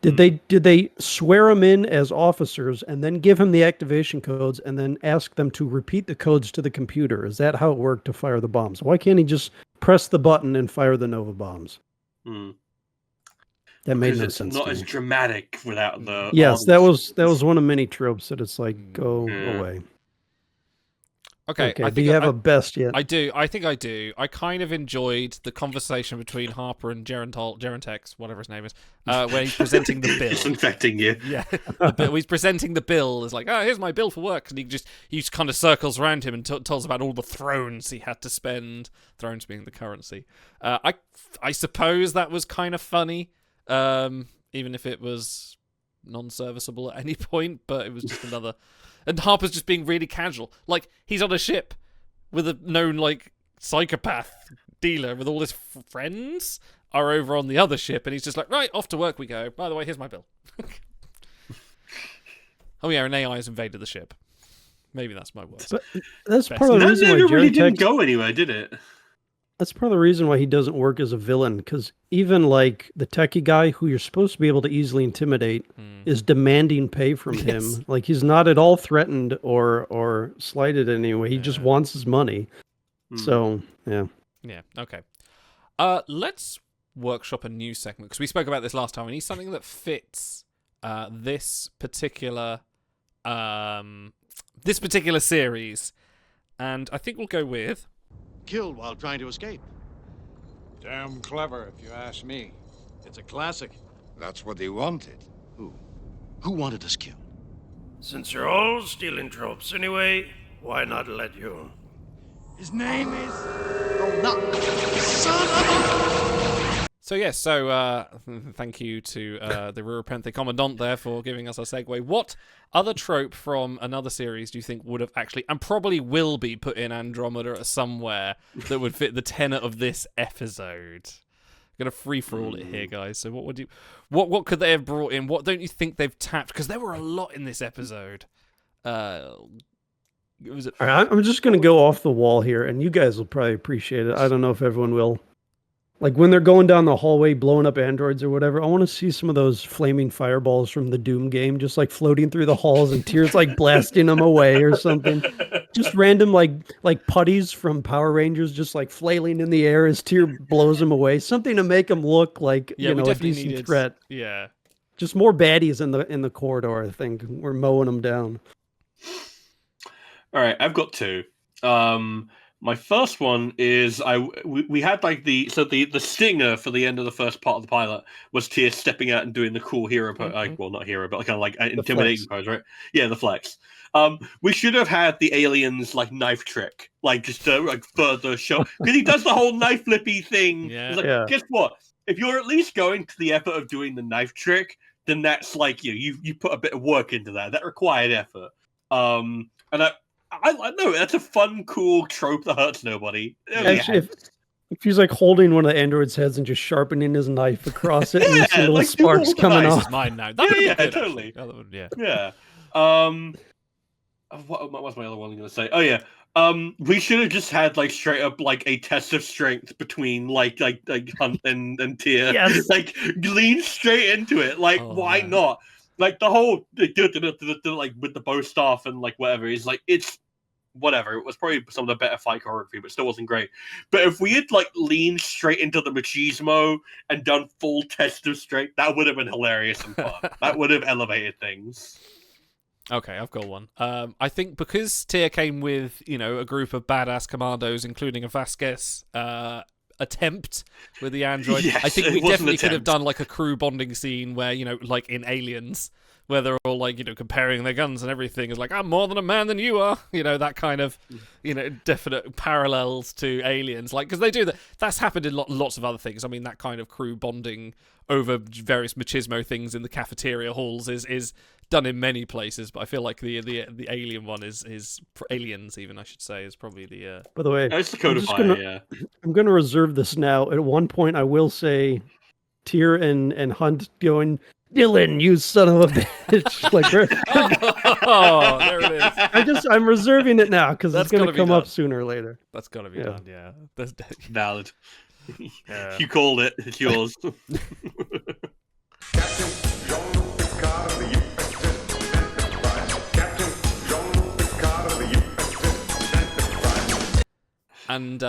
Speaker 2: did they swear them in as officers and then give him the activation codes and then ask them to repeat the codes to the computer? Is that how it worked to fire the bombs? Why can't he just press the button and fire the Nova bombs? That made no sense.
Speaker 4: It's not as dramatic without the.
Speaker 2: Yes, that was one of many tropes that it's like, go away.
Speaker 3: Okay, I think
Speaker 2: do you have a best yet?
Speaker 3: I do. I think I do. I kind of enjoyed the conversation between Harper and Gerontex, whatever his name is, where he's presenting the bill.
Speaker 4: Disinfecting you.
Speaker 3: Yeah, he's presenting the bill. It's like, here's my bill for work, and he just kind of circles around him and tells about all the thrones he had to spend. Thrones being the currency. I suppose that was kind of funny, even if it was non-serviceable at any point, but it was just another. And Harper's just being really casual. Like, he's on a ship with a known, like, psychopath dealer with all his friends are over on the other ship, and he's just like, right, off to work we go. By the way, here's my bill. Oh yeah, an AI has invaded the ship. Maybe that's my words.
Speaker 2: But that's part of the
Speaker 4: That
Speaker 2: reason why
Speaker 4: really
Speaker 2: Jerry
Speaker 4: didn't go anywhere, did it?
Speaker 2: That's part of the reason why he doesn't work as a villain, because even like the techie guy who you're supposed to be able to easily intimidate is demanding pay from him. Like, he's not at all threatened or slighted in any way. He just wants his money. So, yeah.
Speaker 3: Yeah, okay. Let's workshop a new segment, because we spoke about this last time. We need something that fits this particular series. And I think we'll go with...
Speaker 8: Killed while trying to escape.
Speaker 5: Damn clever, if you ask me.
Speaker 8: It's a classic.
Speaker 5: That's what they wanted.
Speaker 8: Who wanted us killed?
Speaker 9: Since you're all stealing tropes anyway, why not let you?
Speaker 5: His name is...
Speaker 8: Oh, no. Son of a...
Speaker 3: So yes, thank you to the Rurapenthe Commandant there for giving us a segue. What other trope from another series do you think would have actually, and probably will be, put in Andromeda somewhere that would fit the tenor of this episode? I'm gonna free for all it here, guys. So what could they have brought in? What don't you think they've tapped? Because there were a lot in this episode.
Speaker 2: All right, I'm just going to go off the wall here, and you guys will probably appreciate it. I don't know if everyone will. Like, when they're going down the hallway blowing up androids or whatever, I want to see some of those flaming fireballs from the Doom game just like floating through the halls and Tears like blasting them away or something. Just random like putties from Power Rangers just like flailing in the air as Tear blows them away. Something to make them look like,
Speaker 3: Yeah,
Speaker 2: you know,
Speaker 3: we
Speaker 2: a
Speaker 3: definitely
Speaker 2: decent
Speaker 3: needed,
Speaker 2: threat.
Speaker 3: Yeah.
Speaker 2: Just more baddies in the corridor, I think. We're mowing them down.
Speaker 4: All right, I've got two. My first one is we had like the stinger for the end of the first part of the pilot was Tia stepping out and doing the cool hero pose, well, not hero, but kind of like intimidating pose, right? Yeah, the flex. We should have had the aliens like knife trick, like just to like further show, because he does the whole knife flippy thing.
Speaker 3: Yeah.
Speaker 4: It's like,
Speaker 2: Yeah.
Speaker 4: guess what? If you're at least going to the effort of doing the knife trick, then that's like you put a bit of work into that. That required effort. And I know that's a fun, cool trope that hurts nobody.
Speaker 2: Actually, if he's like holding one of the androids' heads and just sharpening his knife across it, and you see little
Speaker 4: like,
Speaker 2: sparks coming
Speaker 4: nice.
Speaker 2: off.
Speaker 3: It's mine now. That would have been good,
Speaker 4: totally.
Speaker 3: actually. That would, yeah.
Speaker 4: Yeah. What was my other one going to say? Oh yeah. We should have just had like straight up like a test of strength between like Hunt and Tia.
Speaker 2: Yes.
Speaker 4: Like lean straight into it. Like why not? Like the whole like with the bow staff and like whatever is like it's whatever. It was probably some of the better fight choreography, but still wasn't great. But if we had like leaned straight into the machismo and done full test of strength, that would have been hilarious and fun. That would have elevated things.
Speaker 3: Okay, I've got one. I think because Tia came with, a group of badass commandos, including a Vasquez attempt with the android,
Speaker 4: Yes,
Speaker 3: I think
Speaker 4: it
Speaker 3: we
Speaker 4: was an
Speaker 3: definitely could have
Speaker 4: attempt.
Speaker 3: done like a crew bonding scene where, like in Aliens, where they're all like, comparing their guns and everything. Is like, I'm more than a man than you are. That kind of, definite parallels to Aliens. Like, because they do that. That's happened in lots of other things. I mean, that kind of crew bonding over various machismo things in the cafeteria halls is done in many places. But I feel like the Alien one is Aliens even, I should say, is probably the.
Speaker 2: By the way,
Speaker 4: It's the codifier, yeah.
Speaker 2: I'm going to reserve this now. At one point, I will say, Tyr and Hunt going, Dylan, you son of a bitch! Like,
Speaker 3: Oh, there it is.
Speaker 2: I'm reserving it now because it's
Speaker 3: That's
Speaker 2: going
Speaker 3: gotta
Speaker 2: to
Speaker 3: be
Speaker 2: come up
Speaker 3: done.
Speaker 2: sooner or later.
Speaker 3: That's got to be
Speaker 2: Yeah.
Speaker 3: done. Yeah. That's
Speaker 4: Valid.
Speaker 3: yeah.
Speaker 4: You called it. It's yours.
Speaker 3: And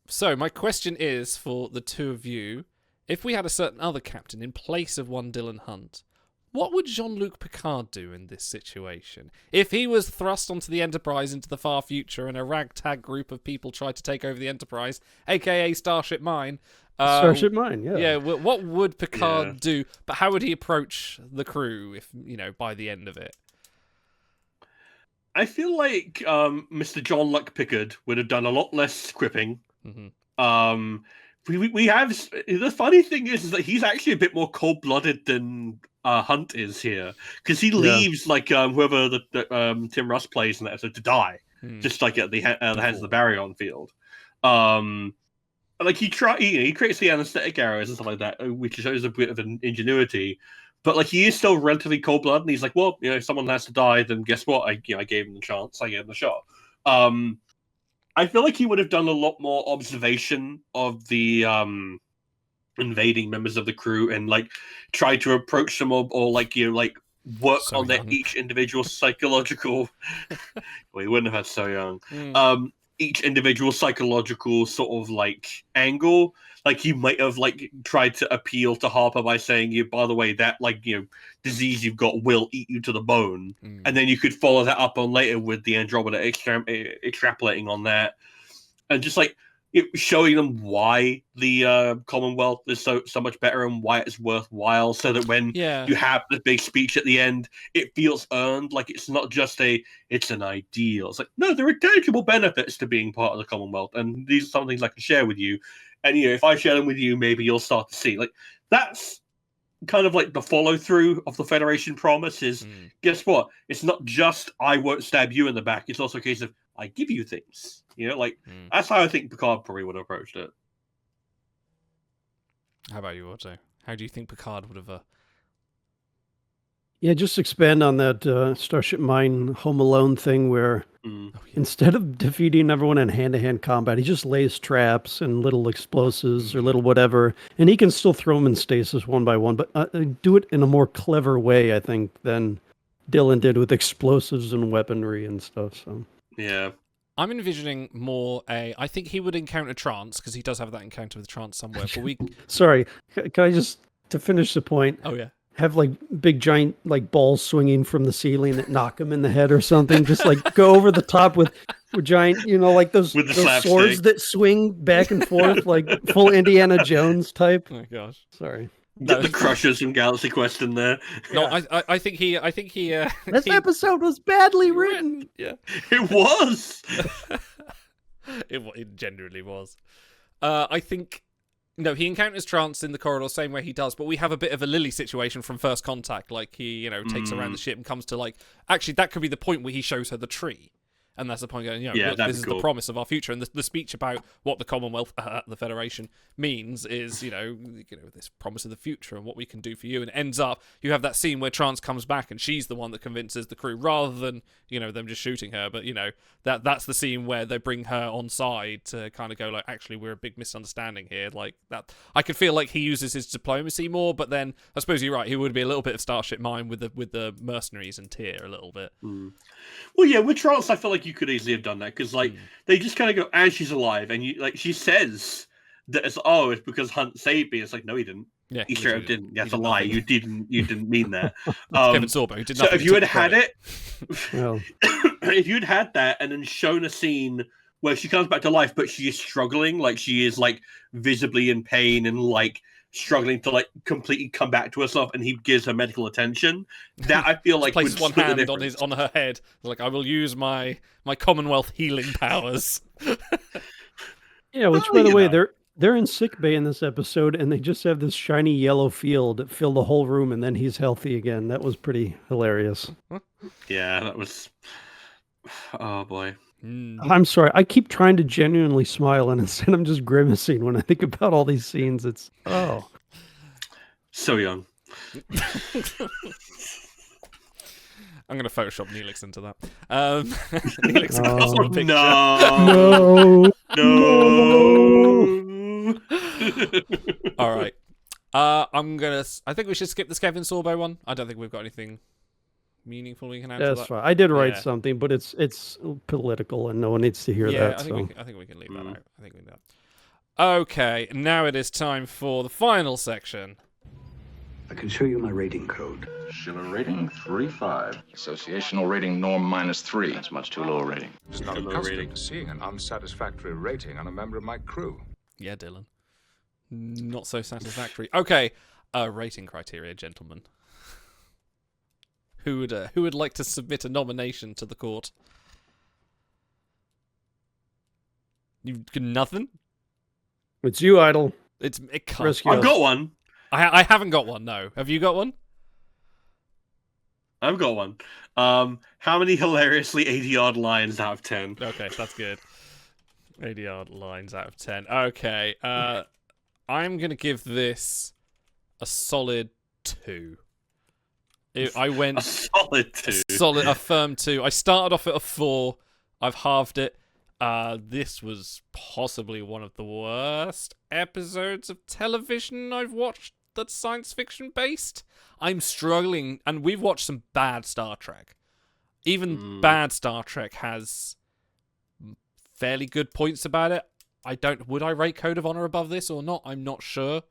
Speaker 3: so my question is for the two of you: if we had a certain other captain in place of one Dylan Hunt, what would Jean-Luc Picard do in this situation? If he was thrust onto the Enterprise into the far future and a ragtag group of people tried to take over the Enterprise, aka Starship Mine.
Speaker 2: Starship Mine, yeah.
Speaker 3: Yeah, what would Picard do? But how would he approach the crew if, by the end of it?
Speaker 4: I feel like Mr. John Luck Pickard would have done a lot less scripting.
Speaker 3: Mm-hmm.
Speaker 4: We have the funny thing is that he's actually a bit more cold-blooded than Hunt is here, because he leaves like whoever the Tim Russ plays in that episode to die, just like at the hands of the Baryon field. Like he creates the anesthetic arrows and stuff like that, which shows a bit of an ingenuity. But like he is still relatively cold blooded, and he's like, well, if someone has to die, then guess what? I gave him the chance. I gave him the shot. I feel like he would have done a lot more observation of the invading members of the crew and like try to approach them or like work
Speaker 3: So
Speaker 4: on their
Speaker 3: young.
Speaker 4: each individual psychological. We wouldn't have had so young. Each individual psychological sort of like angle. Like you might have like tried to appeal to Harper by saying, by the way, that disease you've got will eat you to the bone, and then you could follow that up on later with the Andromeda extrapolating on that, and just like showing them why the Commonwealth is so much better and why it's worthwhile, so that when you have the big speech at the end, it feels earned. Like it's not just it's an ideal. It's like, no, there are tangible benefits to being part of the Commonwealth, and these are some things I can share with you. And if I share them with you, maybe you'll start to see. Like that's kind of like the follow through of the Federation promise is, guess what? It's not just I won't stab you in the back. It's also a case of I give you things. That's how I think Picard probably would have approached it.
Speaker 3: How about you, Otto? How do you think Picard would have?
Speaker 2: Yeah, just expand on that Starship Mine Home Alone thing where instead of defeating everyone in hand-to-hand combat, he just lays traps and little explosives or little whatever, and he can still throw them in stasis one by one, but do it in a more clever way, I think, than Dylan did with explosives and weaponry and stuff. So
Speaker 4: yeah.
Speaker 3: I'm envisioning more I think he would encounter Trance, because he does have that encounter with Trance somewhere, but
Speaker 2: Sorry, can I just, to finish the point...
Speaker 3: Oh, yeah.
Speaker 2: Have like big giant like balls swinging from the ceiling that knock him in the head or something. Just like go over the top with giant, like those swords that swing back and forth like full Indiana Jones type.
Speaker 3: Oh my gosh,
Speaker 2: sorry.
Speaker 4: Get the Crushers from Galaxy Quest in there.
Speaker 3: No, I think he.
Speaker 2: This episode was badly written.
Speaker 3: Yeah,
Speaker 4: it was.
Speaker 3: It genuinely was. I think. No, he encounters Trance in the corridor, same way he does, but we have a bit of a Lily situation from First Contact. Like, he, takes her around the ship and comes to, like... Actually, that could be the point where he shows her the tree. And that's the point going, look, this is the promise of our future. And the speech about what the Commonwealth, the Federation, means is, this promise of the future and what we can do for you. And it ends up, you have that scene where Trance comes back and she's the one that convinces the crew, rather than, them just shooting her. But, that's the scene where they bring her on side to kind of go, like, actually, we're a big misunderstanding here. Like, that, I could feel like he uses his diplomacy more, but then, I suppose you're right, he would be a little bit of Starship Mine with the mercenaries and Tyr a little bit.
Speaker 4: Well, yeah, with Trance, I feel like you could easily have done that, because like they just kind of go, and she's alive, and she says that it's because Hunt saved me. It's like, no, he didn't. Yeah, he straight up didn't. That's a lie. You didn't mean that.
Speaker 3: Kevin Sorbo did
Speaker 4: so
Speaker 3: nothing.
Speaker 4: If you had it,
Speaker 2: well.
Speaker 4: if you'd had that and then shown a scene where she comes back to life, but she is struggling, like she is like visibly in pain and like struggling to like completely come back to herself, and he gives her medical attention, that I feel like
Speaker 3: places
Speaker 4: would
Speaker 3: one hand on her head, like, I will use my Commonwealth healing powers.
Speaker 2: Yeah, which by the way, they're in sickbay in this episode, and they just have this shiny yellow field that fill the whole room, and then he's healthy again. That was pretty hilarious.
Speaker 4: Yeah, that was. Oh boy.
Speaker 2: I'm sorry. I keep trying to genuinely smile, and instead I'm just grimacing when I think about all these scenes. It's
Speaker 4: so young.
Speaker 3: I'm going to Photoshop Neelix into that. Neelix on the picture.
Speaker 4: No.
Speaker 3: All right. I think we should skip this Kevin Sorbo one. I don't think we've got anything meaningful we can add to that.
Speaker 2: That's fine. I did write something, but it's political, and no one needs to hear that.
Speaker 3: I think we can leave that out. I think we can do that. Okay, now it is time for the final section.
Speaker 7: I can show you my rating code.
Speaker 5: Schiller rating 3.5. Associational rating norm -3.
Speaker 10: That's much too low a rating.
Speaker 11: It's not accustomed to seeing an unsatisfactory rating on a member of my crew.
Speaker 3: Yeah, Dylan. Not so satisfactory. Okay, rating criteria, gentlemen. Who would like to submit a nomination to the court? You've got nothing?
Speaker 2: It's you, Idol.
Speaker 3: It can't.
Speaker 2: Rescue
Speaker 4: I've
Speaker 2: us.
Speaker 4: got one.
Speaker 3: I haven't got one, no. Have you got one?
Speaker 4: I've got one. How many hilariously 80-odd lines out of 10?
Speaker 3: Okay, that's good. 80-odd lines out of 10. Okay, I'm going to give this a solid 2. I went
Speaker 4: A solid 2.
Speaker 3: a firm 2. I started off at a 4. I've halved it. This was possibly one of the worst episodes of television I've watched that's science fiction based. I'm struggling, and we've watched some bad Star Trek. Even bad Star Trek has fairly good points about it. Would I rate Code of Honor above this or not? I'm not sure.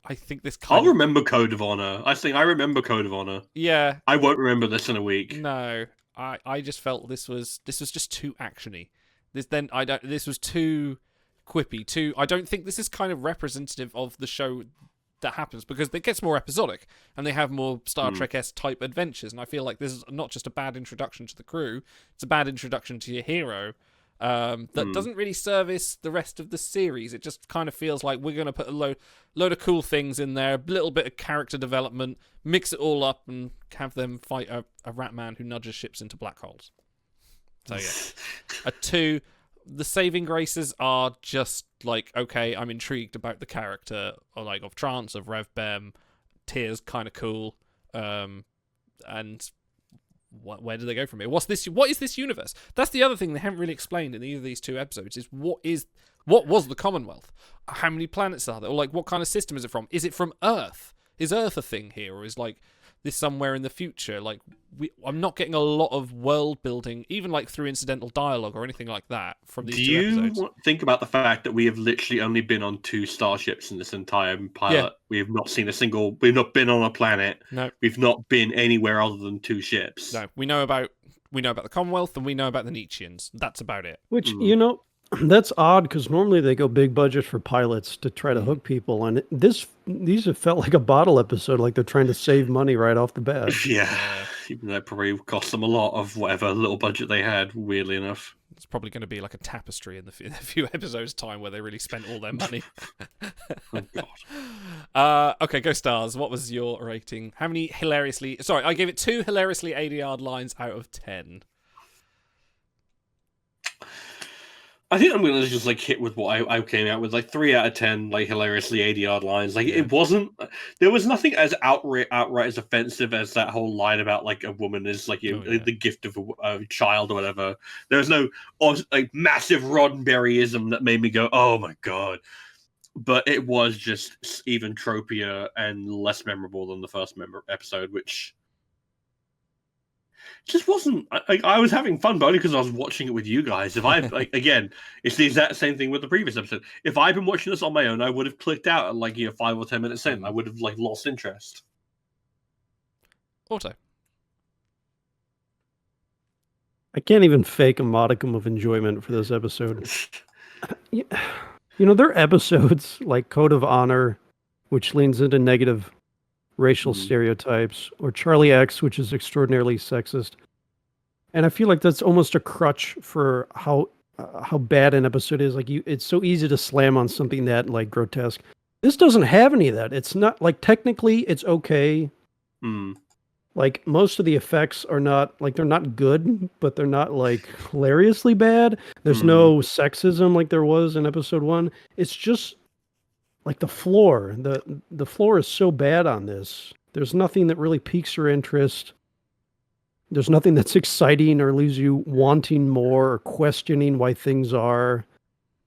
Speaker 3: I think this
Speaker 4: I'll remember Code of Honor. I remember Code of Honor.
Speaker 3: Yeah.
Speaker 4: I won't remember this in a week.
Speaker 3: No. I just felt this was just too actiony. This was too quippy, I don't think this is kind of representative of the show that happens, because it gets more episodic and they have more Star Trek-esque type adventures, and I feel like this is not just a bad introduction to the crew, it's a bad introduction to your hero that doesn't really service the rest of the series. It just kind of feels like we're going to put a load of cool things in there, a little bit of character development, mix it all up and have them fight a rat man who nudges ships into black holes. So yeah, a 2. The saving graces are just like, okay, I'm intrigued about the character of Trance, of Rev Bem. Tyr's kind of cool. And where do they go from here? What is this universe? That's the other thing they haven't really explained in either of these 2 episodes, is what was the Commonwealth? How many planets are there? Or what kind of system is it from? Is it from Earth? Is Earth a thing here? Or is this somewhere in the future? I'm not getting a lot of world building, even through incidental dialogue or anything like that from these 2 episodes.
Speaker 4: Do you think about the fact that we have literally only been on 2 starships in this entire pilot? Yeah. We have not seen we've not been on a planet.
Speaker 3: No.
Speaker 4: We've not been anywhere other than 2 ships.
Speaker 3: No. We know about the Commonwealth and we know about the Nietzscheans. That's about it.
Speaker 2: Which, that's odd, because normally they go big budget for pilots to try to hook people, and these have felt like a bottle episode, like they're trying to save money right off the bat.
Speaker 4: Yeah, even though it probably cost them a lot of whatever little budget they had, weirdly enough.
Speaker 3: It's probably going to be like a tapestry in a few episodes' time where they really spent all their money.
Speaker 4: Oh, God.
Speaker 3: Okay, go stars. What was your rating? How many hilariously... Sorry, I gave it 2 hilariously 80-yard lines out of 10.
Speaker 4: I think I'm gonna just hit with what I came out with, 3 out of 10, hilariously 80-yard lines. It wasn't. There was nothing as outright as offensive as that whole line about a woman is the gift of a child or whatever. There was no massive Roddenberryism that made me go, oh my god. But it was just even tropier and less memorable than the first episode, which just wasn't. I was having fun, but only because I was watching it with you guys. If I again, it's the exact same thing with the previous episode. If I'd been watching this on my own, I would have clicked out at 5 or 10 minutes in. I would have lost interest.
Speaker 3: Auto.
Speaker 2: I can't even fake a modicum of enjoyment for this episode. There are episodes like Code of Honor, which leans into negative racial stereotypes, or Charlie X, which is extraordinarily sexist. And I feel like that's almost a crutch for how bad an episode is. It's so easy to slam on something that grotesque. This doesn't have any of that. It's not technically it's okay. Most of the effects are not they're not good, but they're not hilariously bad. There's no sexism like there was in episode 1. It's just the floor. The floor is so bad on this. There's nothing that really piques your interest. There's nothing that's exciting or leaves you wanting more or questioning why things are.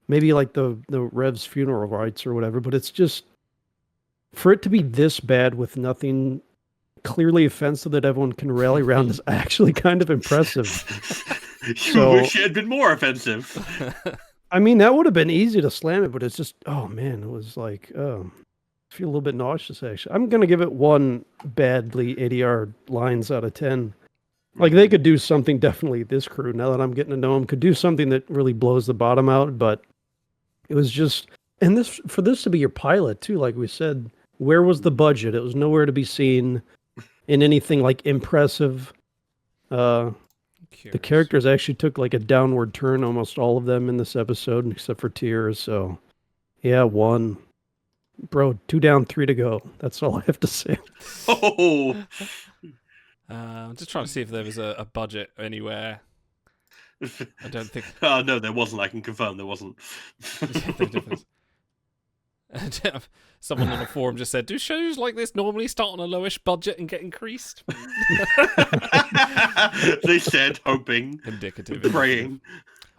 Speaker 2: Maybe the Rev's funeral rites or whatever, but it's just, for it to be this bad with nothing clearly offensive that everyone can rally around is actually kind of impressive.
Speaker 4: You wish it had been more offensive.
Speaker 2: I mean, that would have been easy to slam it, but it's just, oh man, it was I feel a little bit nauseous, actually. I'm going to give it 1 badly 80-yard lines out of 10. They could do something, definitely, this crew, now that I'm getting to know them, could do something that really blows the bottom out, but it was just, and for this to be your pilot, too, like we said, where was the budget? It was nowhere to be seen in anything, impressive. The characters actually took a downward turn, almost all of them in this episode, except for Tears. So, yeah, 1. Bro, 2 down, 3 to go. That's all I have to say.
Speaker 4: Oh,
Speaker 3: I'm just trying to see if there was a budget anywhere. I don't think.
Speaker 4: Oh no, there wasn't. I can confirm there wasn't.
Speaker 3: Someone on the forum just said, "Do shows like this normally start on a lowish budget and get increased?"
Speaker 4: They said, hoping,
Speaker 3: indicative,
Speaker 4: praying.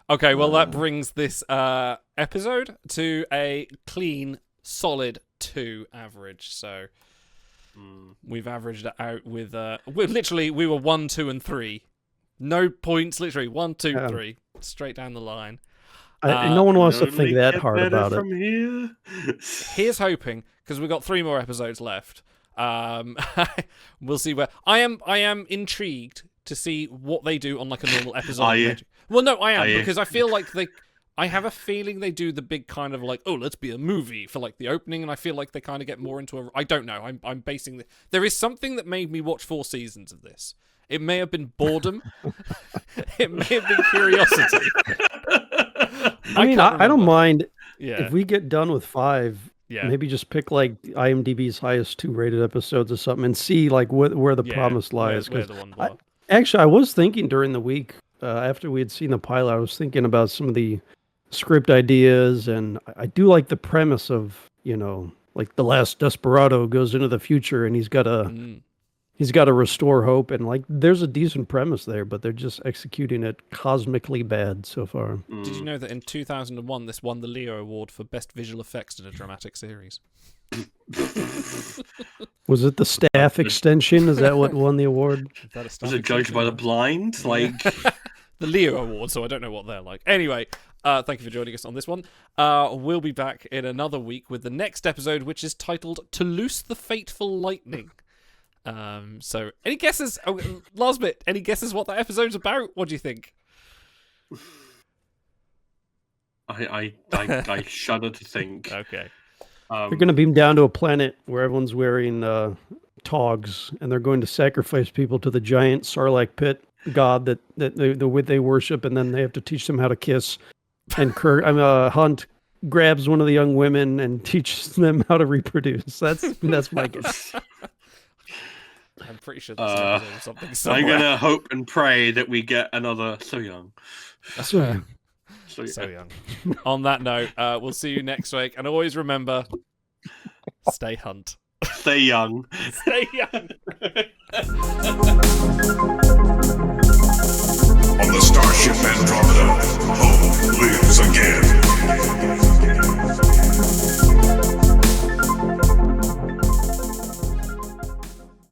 Speaker 3: Okay, well that brings this episode to a clean, solid 2 average. So we've averaged it out with we were 1, 2, and 3. No points, literally 1, 2, 3, straight down the line.
Speaker 2: No one wants to think that hard about it.
Speaker 4: Here.
Speaker 3: Here's hoping, because we've got 3 more episodes left. We'll see where I am intrigued to see what they do on like a normal episode.
Speaker 4: Are you?
Speaker 3: Well, no, I am, because I feel like I have a feeling they do the big kind of like, oh, let's be a movie for like the opening, and I feel like they kind of get more into I don't know. I'm basing there is something that made me watch 4 seasons of this. It may have been boredom. It may have been curiosity.
Speaker 2: I mean, I don't mind
Speaker 3: Yeah.
Speaker 2: if we get done with 5.
Speaker 3: Yeah.
Speaker 2: Maybe just pick like IMDb's highest 2 rated episodes or something, and see like where the promise lies.
Speaker 3: Where the ones are.
Speaker 2: Actually, I was thinking during the week after we had seen the pilot, I was thinking about some of the script ideas, and I do like the premise of, like the last desperado goes into the future and he's got to restore hope, and like there's a decent premise there, but they're just executing it cosmically bad so far.
Speaker 3: Did you know that in 2001 this won the Leo Award for Best Visual Effects in a Dramatic Series?
Speaker 2: Was it the staff extension? Is that what won the award?
Speaker 4: Was it judged by the blind? Like
Speaker 3: the Leo Award, so I don't know what they're like. Anyway, thank you for joining us on this one. We'll be back in another week with the next episode, which is titled To Loose the Fateful Lightning. So any guesses? Oh, last bit, any guesses what that episode's about? What do you think?
Speaker 4: I shudder to think.
Speaker 3: Okay.
Speaker 2: They're going to beam down to a planet where everyone's wearing togs, and they're going to sacrifice people to the giant Sarlacc pit god that they worship, and then they have to teach them how to kiss. And Hunt grabs one of the young women and teaches them how to reproduce. That's my guess.
Speaker 3: I'm pretty sure there's something somewhere.
Speaker 4: I'm gonna hope and pray that we get another So Young.
Speaker 3: So young. On that note, we'll see you next week, and always remember, stay Hunt.
Speaker 4: Stay young.
Speaker 3: Stay young.
Speaker 1: On the starship Andromeda, hope lives again.